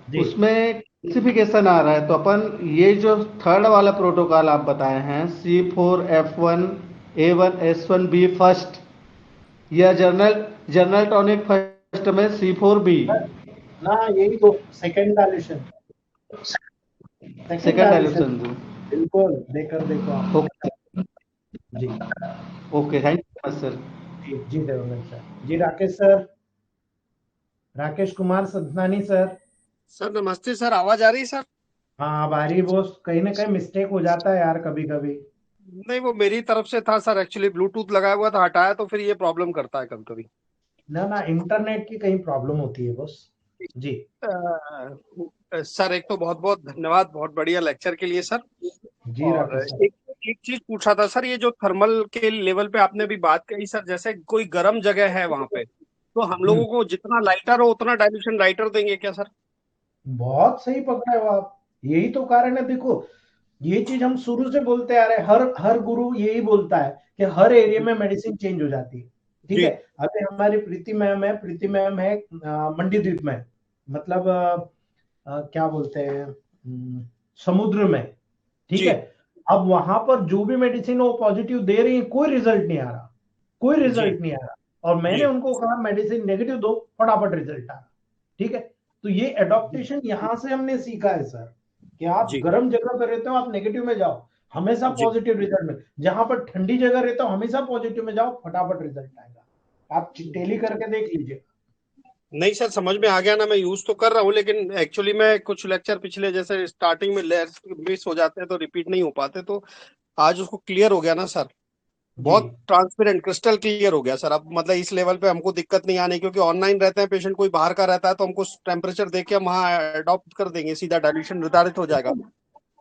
जी। उसमें क्लासिफिकेशन आ रहा है, तो अपन ये जो थर्ड वाला प्रोटोकॉल आप बताए हैं C4F1 A1 S1 B first, या जनरल टॉनिक फर्स्ट में C4B ना यही तो सेकंड डायल्यूशन, सेकंड डायल्यूशन। बिल्कुल देकर देखो आप। ओके जी ओके, थैंक यू सर। जी देवांगन सर। जी Rakesh sir, Rakesh Kumar Santnani sir. Sir नमस्ते सर, आवाज आ रही है सर? हाँ अब आ रही है बॉस, कहीं ना कहीं मिस्टेक हो जाता है यार कभी कभी। नहीं, वो मेरी तरफ से था सर, एक्चुअली ब्लूटूथ लगाया हुआ था, हटाया तो फिर ये प्रॉब्लम करता है कभी कभी। ना ना इंटरनेट की कहीं प्रॉब्लम होती है बस। जी सर एक तो बहुत बहुत धन्यवाद बहुत बढ़िया लेक्चर के लिए सर। जी और राकेश सर। एक एक चीज पूछा था सर, ये जो थर्मल के लेवल पे आपने भी बात कही सर, जैसे कोई गर्म जगह है वहां पे, तो हम लोगों को जितना लाइटर हो उतना डाइल्यूशन लाइटर देंगे क्या सर? बहुत सही पकड़े हो आप। यही तो कारण है, देखो ये चीज हम शुरू से बोलते आ रहे हैं, हर हर गुरु यही बोलता है कि हर एरिया में मेडिसिन चेंज हो जाती है। ठीक है, जी अभी हमारी प्रीति मैम है मंडी द्वीप में, मतलब क्या बोलते हैं, समुद्र में। ठीक जी है, अब वहां पर जो भी मेडिसिन वो पॉजिटिव दे रही है, कोई रिजल्ट नहीं आ रहा, कोई जी रिजल्ट नहीं आ रहा। और मैंने जी उनको कहा मेडिसिन नेगेटिव दो, फटाफट रिजल्ट आ रहा। ठीक है, तो ये एडॉप्टेशन यहां से हमने सीखा है सर, कि आप जी गर्म जगह पर रहते हो आप नेगेटिव में जाओ, हमेशा जी पॉजिटिव रिजल्ट में। जहां पर ठंडी जगह रहते हो हमेशा पॉजिटिव में जाओ, फटाफट रिजल्ट आएगा। आप टेली करके देख लीजिए। नहीं सर, समझ में आ गया ना, मैं यूज तो कर रहा हूँ, लेकिन एक्चुअली मैं कुछ लेक्चर पिछले जैसे स्टार्टिंग में लेयर्स मिस हो जाते हैं तो रिपीट नहीं हो पाते, तो आज उसको क्लियर हो गया ना सर। जी बहुत ट्रांसपेरेंट क्रिस्टल क्लियर हो गया सर। अब मतलब इस लेवल पे हमको दिक्कत नहीं आनी, क्योंकि ऑनलाइन रहते हैं पेशेंट, कोई बाहर का रहता है तो हमको टेम्परेचर देख के हम वहाँ अडॉप्ट कर देंगे, सीधा डायल्यूशन निर्धारित हो जाएगा।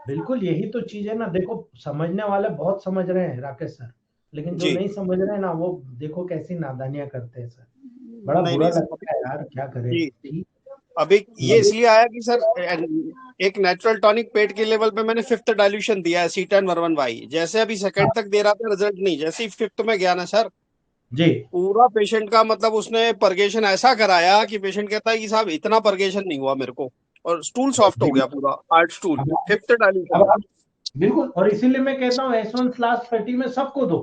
बिल्कुल, यही तो चीज है ना। देखो समझने वाले बहुत समझ रहे हैं राकेश सर, लेकिन जो जी नहीं समझ रहे हैं ना, वो देखो कैसी नादानियां करते हैं सर। बड़ा नहीं बुरा नहीं सर। लगता है यार, क्या करें। जी ठीक। अभी ये मतलब इसलिए आया कि सर एक नेचुरल टॉनिक पेट के लेवल पे मैंने फिफ्थ डाइल्यूशन दिया है C10 जैसे अभी सेकंड तक दे रहा था, रिजल्ट नहीं, जैसे ही फिफ्थ में गया ना सर, जी पूरा पेशेंट का मतलब उसने परगेशन ऐसा कराया कि पेशेंट कहता है कि साहब इतना परगेशन नहीं हुआ मेरे को, और स्टूल सॉफ्ट हो जी। गया पूरा, हार्ड स्टूल, अब फिफ्थ डाइल्यूशन। अब आप बिल्कुल, और इसीलिए मैं कहता हूँ S1/30 में सबको दो।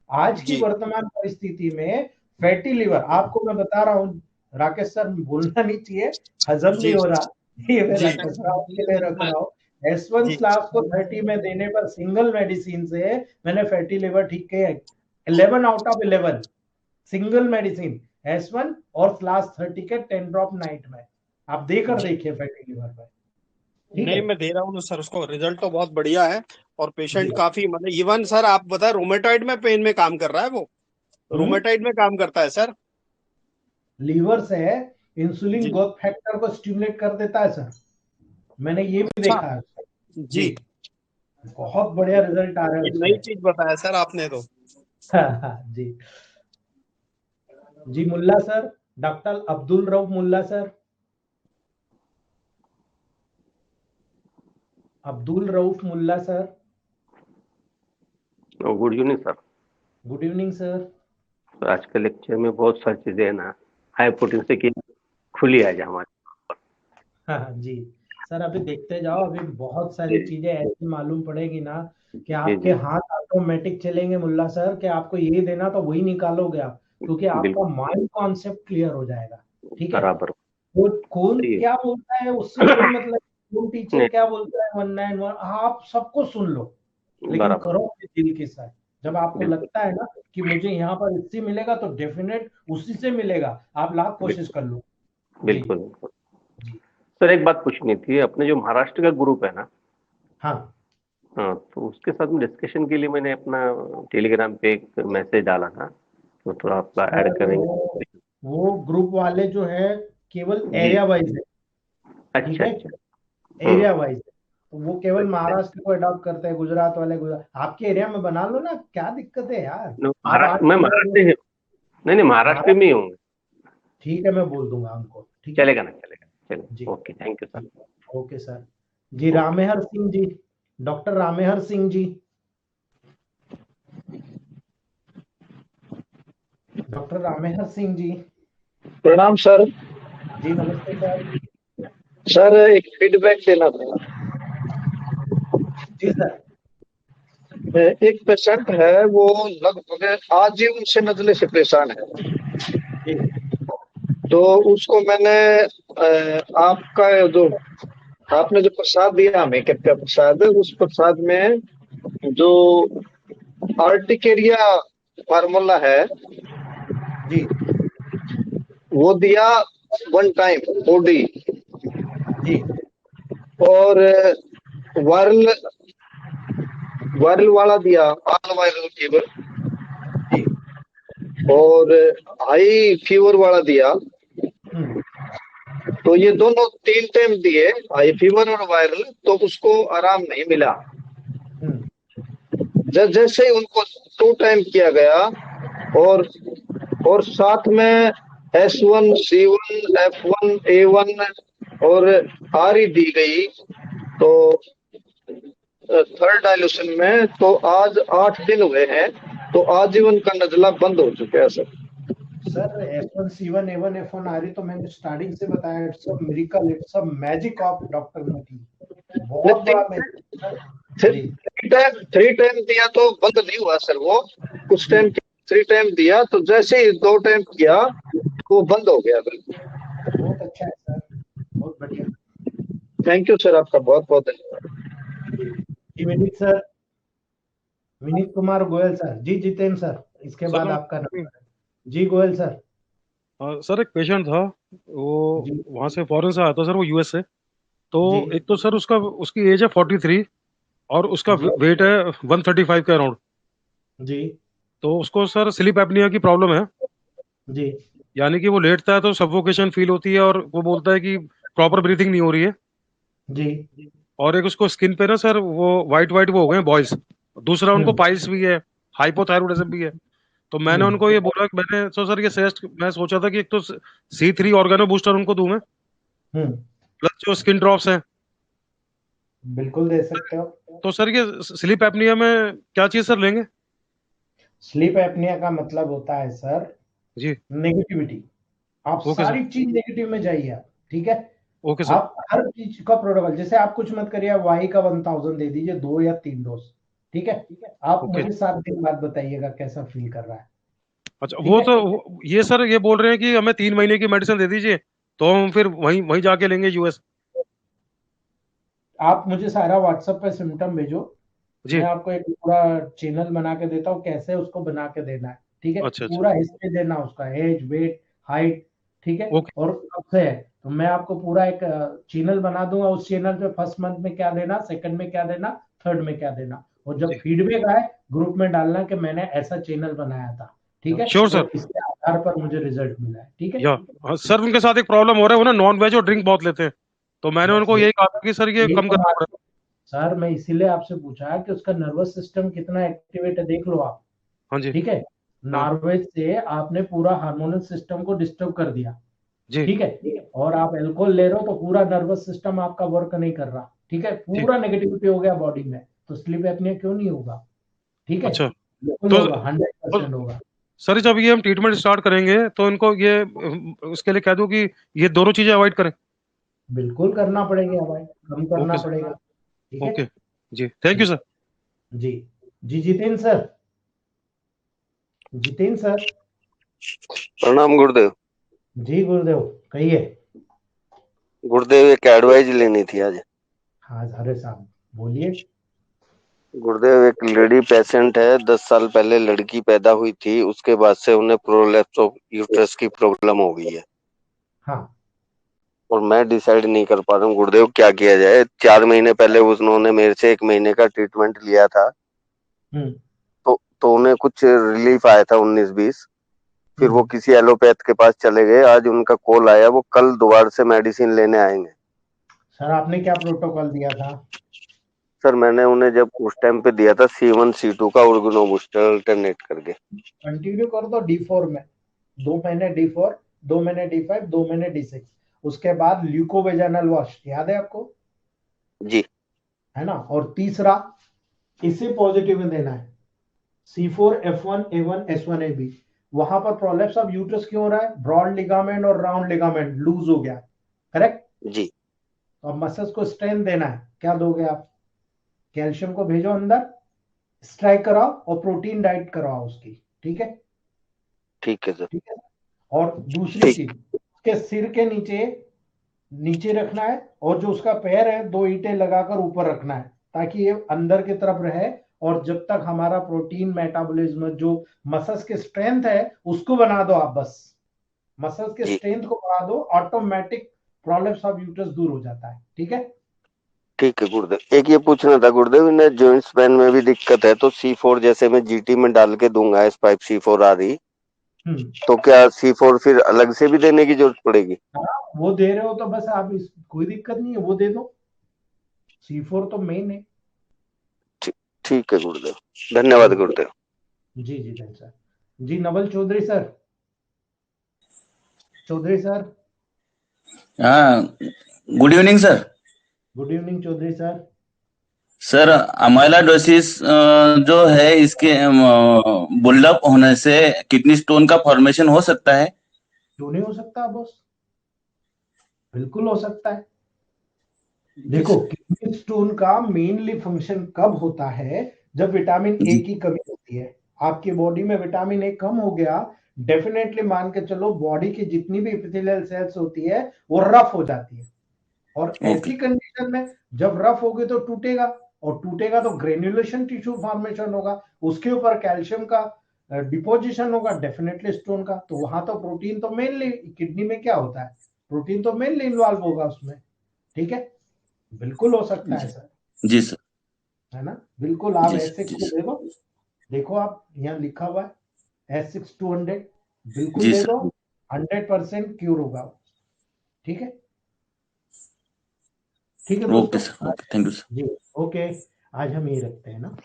आज की जी वर्तमान परिस्थिति में फैटी लिवर, आपको मैं बता रहा हूँ राकेश सर, बोलना नहीं चाहिए, हजम नहीं जी हो रहा, ये मैं जी राकेश राव के लिए रख रहा हूँ। S1 जी स्लाव को 30 में देने पर सिंगल मेडिसिन से मैंने फैटी लिवर ठीक किया 11 out of 11, single medicine S1 और स्लास 30 के 10 ड्रॉप नाइट में। आप देकर जी। देखिए फैटी लिवर पर। ठीक नहीं है मैं दे रहा हूँ ना सर, उसको रिजल्ट तो बहुत बढ़िया है, और जी। पेशेंट काफी मतलब इवन सर आप बताए रोमेटॉइड में पेन में काम कर रहा है वो, हम्म, रोमेटॉइड में काम करता है सर। लीवर से इंसुलिन जी ग्रोथ फैक्टर को स्टिमुलेट कर देता है सर, मैंने ये भी अच्छा। देखा है। जी जी, बहुत बढ़िया रिजल्ट आ रहे हैं ये नई उसके। चीज बताया सर आपने तो। जी जी Mulla sir, doctor Abdul Rauf Mulla sir, Abdul Rauf Mulla sir. Good evening sir. Good evening sir. तो आज के लेक्चर में बहुत सारी चीजें है ना, हाई पोटेंसी की खुली आज हमारे। हाँ जी सर, अभी देखते जाओ, अभी बहुत सारी जी चीजें ऐसी मालूम पड़ेगी ना कि जी आपके जी हाथ ऑटोमेटिक चलेंगे मुल्ला सर, कि आपको यही देना तो वही निकालोगे आप, क्योंकि आपका बिल्कुल माइंड कॉन्सेप्ट क्लियर हो जाएगा। ठीक है, बराबर वो कौन सही है। क्या बोलता है उससे कोई मतलब, कौन टीचर नहीं क्या बोलता है 191, आप सबको सुन लो, लेकिन बराबर करो अपने दिल के साथ। जब आपको बिल्कुल लगता है ना कि मुझे यहाँ पर इससे मिलेगा, तो डेफिनेट उसी से मिलेगा, आप लाख कोशिश कर बिल्कुल लो। जी बिल्कुल बिल्कुल। जी। सर एक बात पूछनी थी, अपने जो महाराष्ट्र का ग्रुप है ना, हाँ हाँ तो उसके साथ में डिस्कशन के लिए मैंने अपना टेलीग्राम पे एक मैसेज डाला था, तो थोड़ा आपका सर, ऐड करेंगे। वो ग्रुप वाले जो है केवल जी एरिया वाइज है। ठीक अच्छा है, अच्छा। एरिया वाइज है, तो वो केवल अच्छा महाराष्ट्र को अडॉप्ट करते हैं, गुजरात वाले गुजरात, आपके एरिया में बना लो ना, क्या दिक्कत है यार। आप महाराष्ट्र में 8-15 महाराष्ट्र नहीं नहीं महाराष्ट्र में ही महाराष्ट्र, हूँ। ठीक है, मैं बोल दूंगा उनको। ठीक है चलेगा ना, चलेगा जी चलेगा, ओके थैंक यू जी। सर। Okay sir. जी okay. Ramehar Singh ji, doctor Ramehar Singh ji, doctor Ramehar Singh ji. प्रणाम सर। जी नमस्ते सर। सर एक फीडबैक देना था। जी सर। एक पेशेंट है, वो लगभग आजीवन से नजले से परेशान है। जी तो उसको मैंने आपका जो आपने जो प्रसाद दिया हमें, कैप्टा प्रसाद, उस प्रसाद में जो आर्टिकेरिया फार्मूला है जी वो दिया 1 टाइम OD, जी और वायरल वायरल वाला दिया, ऑल वायरल फीवर। जी और हाई फीवर वाला दिया, हम्म, तो ये दोनों 3 टाइम दिए, हाई फीवर और वायरल, तो उसको आराम नहीं मिला। हम्म, जैसे ही उनको 2 टाइम किया गया, और साथ में S1 C1 F1 A1 और RE दी गई, तो थर्ड डायल्यूशन में, तो आज 8 दिन हुए हैं, तो आजीवन का नजला बंद हो चुका है sir. Sir F1 C1 A1 F1 RE तो मैंने स्टार्टिंग से बताया, it's a miracle, it's a magic of doctor मोती, बहुत बड़ा मैजिक जी। 3 टाइम दिया तो बंद नहीं हुआ सर, वो कुछ टाइम 3 टाइम दिया, तो जैसे ही 2 टाइम किया तो वो बंद हो गया बिल्कुल। बहुत अच्छा है सर, बहुत बढ़िया। थैंक यू सर, आपका बहुत बहुत धन्यवाद। जी विनीत सर, विनीत कुमार गोयल सर। जी जितेंद्र सर, इसके बाद आपका नंबर है। जी गोयल सर। सर एक पेशेंट था, वो जी वहां से फॉरेन से आया था सर, वो यूएस से। तो जी एक तो सर उसकी एज है 43 और उसका जी वेट है 135 के अराउंड। जी तो उसको सर स्लीप एपनिया की प्रॉब्लम है, जी यानी कि वो लेटता है तो सफोकेशन फील होती है और वो बोलता है कि प्रॉपर ब्रीथिंग नहीं हो रही है। जी। और एक उसको स्किन पे ना सर वो वाइट वाइट वो हो गए बॉयज। दूसरा उनको हम्म पाइल्स भी है, हाइपोथायरॉयडिज्म भी है। तो मैंने हम्म उनको ये बोला कि मैंने तो सर ये सजेस्ट मैं सोचा था कि एक तो C3 ऑर्गेनो बूस्टर उनको दूं मैं, हम्म, प्लस जो स्किन ड्रॉप्स हैं। बिल्कुल दे सकते हो। तो सर ये स्लीप एपनिया में क्या चीज सर लेंगे? स्लीप एपनिया का मतलब होता है सर जी। नेगेटिविटी। आप ओके सर। सारी चीज नेगेटिव में जाइए आप, ठीक है। Okay sir. आप हर चीज का प्रोटोकॉल, जैसे आप कुछ मत करिए, आप वाई का 1000 दे दीजिए, 2 या 3 डोज, ठीक है। आप ओके। मुझे 7 दिन बाद बताइएगा कैसा फील कर रहा है, अच्छा ठीक है। ये सर ये बोल रहे हैं कि हमें 3 महीने की मेडिसिन दे दीजिए, तो हम फिर वहीं वहीं जाके लेंगे यूएस। आप मुझे सारा व्हाट्सएप पे सिम्टम भेजो, जी। मैं आपको एक पूरा चैनल बना के देता हूँ कैसे उसको बना के देना है, ठीक है। अच्छा अच्छा। पूरा हिस्ट्री देना उसका, एज, वेट, हाइट, ठीक है, ओके। और कब से है। तो मैं आपको पूरा एक चैनल बना दूंगा, उस चैनल पे फर्स्ट मंथ में क्या देना, सेकंड में क्या देना, थर्ड में क्या देना, और जब जी फीडबैक आए ग्रुप में डालना कि मैंने ऐसा चैनल बनाया था, ठीक है, श्योर सर। और इसके आधार पर मुझे रिजल्ट मिला है, ठीक है। या हाँ, सर उनके साथ एक प्रॉब्लम हो रहा है, वो ना नॉन वेज और ड्रिंक बहुत लेते हैं। तो मैंने बस उनको यही कहा था कि सर ये यही कम तो करना बात पड़ेगा। सर, मैं इसीलिए आपसे पूछा कि उसका नर्वस सिस्टम कितना एक्टिवेट है, देख लो आप, हाँ जी। ठीक है। हाँ नॉर्वेज से आपने पूरा हार्मोनल सिस्टम को डिस्टर्ब कर दिया, जी ठीक है, और आप अल्कोहल ले रहे हो तो पूरा नर्वस सिस्टम आपका वर्क नहीं कर रहा, ठीक है, जी। पूरा नेगेटिविटी हो गया बॉडी में, तो स्लीप एपनिया क्यों नहीं होगा, ठीक है। अच्छा। बिल्कुल तो, होगा, तो 100% होगा। सर जब ये हम ट्रीटमेंट स्टार्ट करेंगे तो इनको ये उसके लिए कह दूं कि ये दोनों चीजें अवॉइड करें। बिल्कुल करना पड़ेगा भाई, कम करना ओके सर। पड़ेगा, ठीक है। ओके। जी थैंक यू सर। जी जी जितेंद्र सर, जितेंद्र सर। प्रणाम गुरुदेव। जी गुरुदेव, कहिए। गुरुदेव एक एडवाइस लेनी थी आज। हाँ अरे साहब बोलिए। गुरुदेव एक लेडी पेशेंट है, 10 साल पहले लड़की पैदा हुई थी, उसके बाद से उन्हें प्रोलैप्स ऑफ यूट्रस की प्रॉब्लम हो गई है। हाँ और मैं डिसाइड नहीं कर पा रहा हूँ गुरुदेव क्या किया जाए। 4 महीने पहले उन्होंने मेरे से 1 महीने का ट्रीटमेंट लिया था, हम्म तो उन्हें कुछ रिलीफ आया था 19-20। फिर वो हम्म। किसी एलोपैथ के पास चले गए, आज उनका कॉल आया, वो कल दोबारा से मेडिसिन लेने आएंगे। सर आपने क्या प्रोटोकॉल दिया था? सर मैंने उन्हें जब उस टाइम पे दिया था C1 C2 का ऑर्गेनो बूस्टर अल्टरनेट करके। कंटिन्यू कर दो D4 में, 2 महीने D4, 2 महीने D5, 2 महीने D6, उसके बाद ल्यूकोवेजानल वॉश, याद है आपको? जी है ना। और तीसरा इसे पॉजिटिव में देना है, C4 F1 A1 S1 AB। वहां पर प्रोलैप्स ऑफ यूट्रस क्यों हो रहा है? ब्रॉड लिगामेंट और राउंड लिगामेंट लूज हो गया, करेक्ट। जी तो अब मसल्स को स्ट्रेंथ देना है, क्या दोगे आप? कैल्शियम को भेजो अंदर, स्ट्राइक कराओ और प्रोटीन डाइट कराओ उसकी, ठीक है। ठीक है सर। ठीक है। और दूसरी ठीक। चीज, उसके सिर के नीचे नीचे रखना है, और जो उसका पैर है 2 ईंटें लगाकर ऊपर रखना है, ताकि ये अंदर की तरफ रहे। और जब तक हमारा प्रोटीन मेटाबॉलिज्म, जो मसल्स के स्ट्रेंथ है उसको बना दो आप, बस मसल्स के जी स्ट्रेंथ को बढ़ा दो, ऑटोमेटिक प्रोलैप्स ऑफ यूट्रस दूर हो जाता है, ठीक है। ठीक है गुरुदेव। एक ये पूछना था गुरुदेव, इन्हें जॉइंट्स पेन में भी दिक्कत है, तो C4 जैसे मैं GT में डाल के दूंगा S5 C4 आदि, तो क्या C4 फिर अलग से भी देने की जरूरत पड़ेगी? वो दे रहे हो तो बस आप कोई दिक्कत नहीं है, वो दे दो। C4 तो मेन है। ठीक है गुरुदेव, धन्यवाद गुरुदेव। जी जी धन सर। जी नवल चौधरी सर। चौधरी सर। हाँ, good evening sir. Good evening Chaudhary sir. Sir amyloidosis जो है इसके बुल्डअप होने से किडनी स्टोन का फॉर्मेशन हो सकता है? क्यों नहीं हो सकता बॉस, बिल्कुल हो सकता है। देखो किडनी स्टोन का मेनली फंक्शन कब होता है, जब विटामिन ए की कमी होती है। आपकी बॉडी में विटामिन ए कम हो गया, डेफिनेटली मान के चलो बॉडी की जितनी भी एपिथेलियल सेल्स होती है वो रफ हो जाती है। और ऐसी कंडीशन में जब रफ होगी तो टूटेगा, और टूटेगा तो ग्रेन्युलेशन टिश्यू फॉर्मेशन होगा, उसके ऊपर कैल्शियम का डिपोजिशन होगा, डेफिनेटली स्टोन का। तो वहां तो प्रोटीन तो मेनली किडनी में क्या होता है, प्रोटीन तो मेनली इन्वॉल्व होगा उसमें। ठीक है, बिल्कुल हो सकता है सर। जी सर। है ना, बिल्कुल। आप जी S6 सर, को देखो, देखो आप यहाँ लिखा हुआ है S6-200, बिल्कुल जी दे सर। दो, 100% क्यूर होगा। ठीक है, ठीक है ओके दोस्तों। Sir, okay, thank you sir. जी ओके, आज हम ये रखते हैं ना।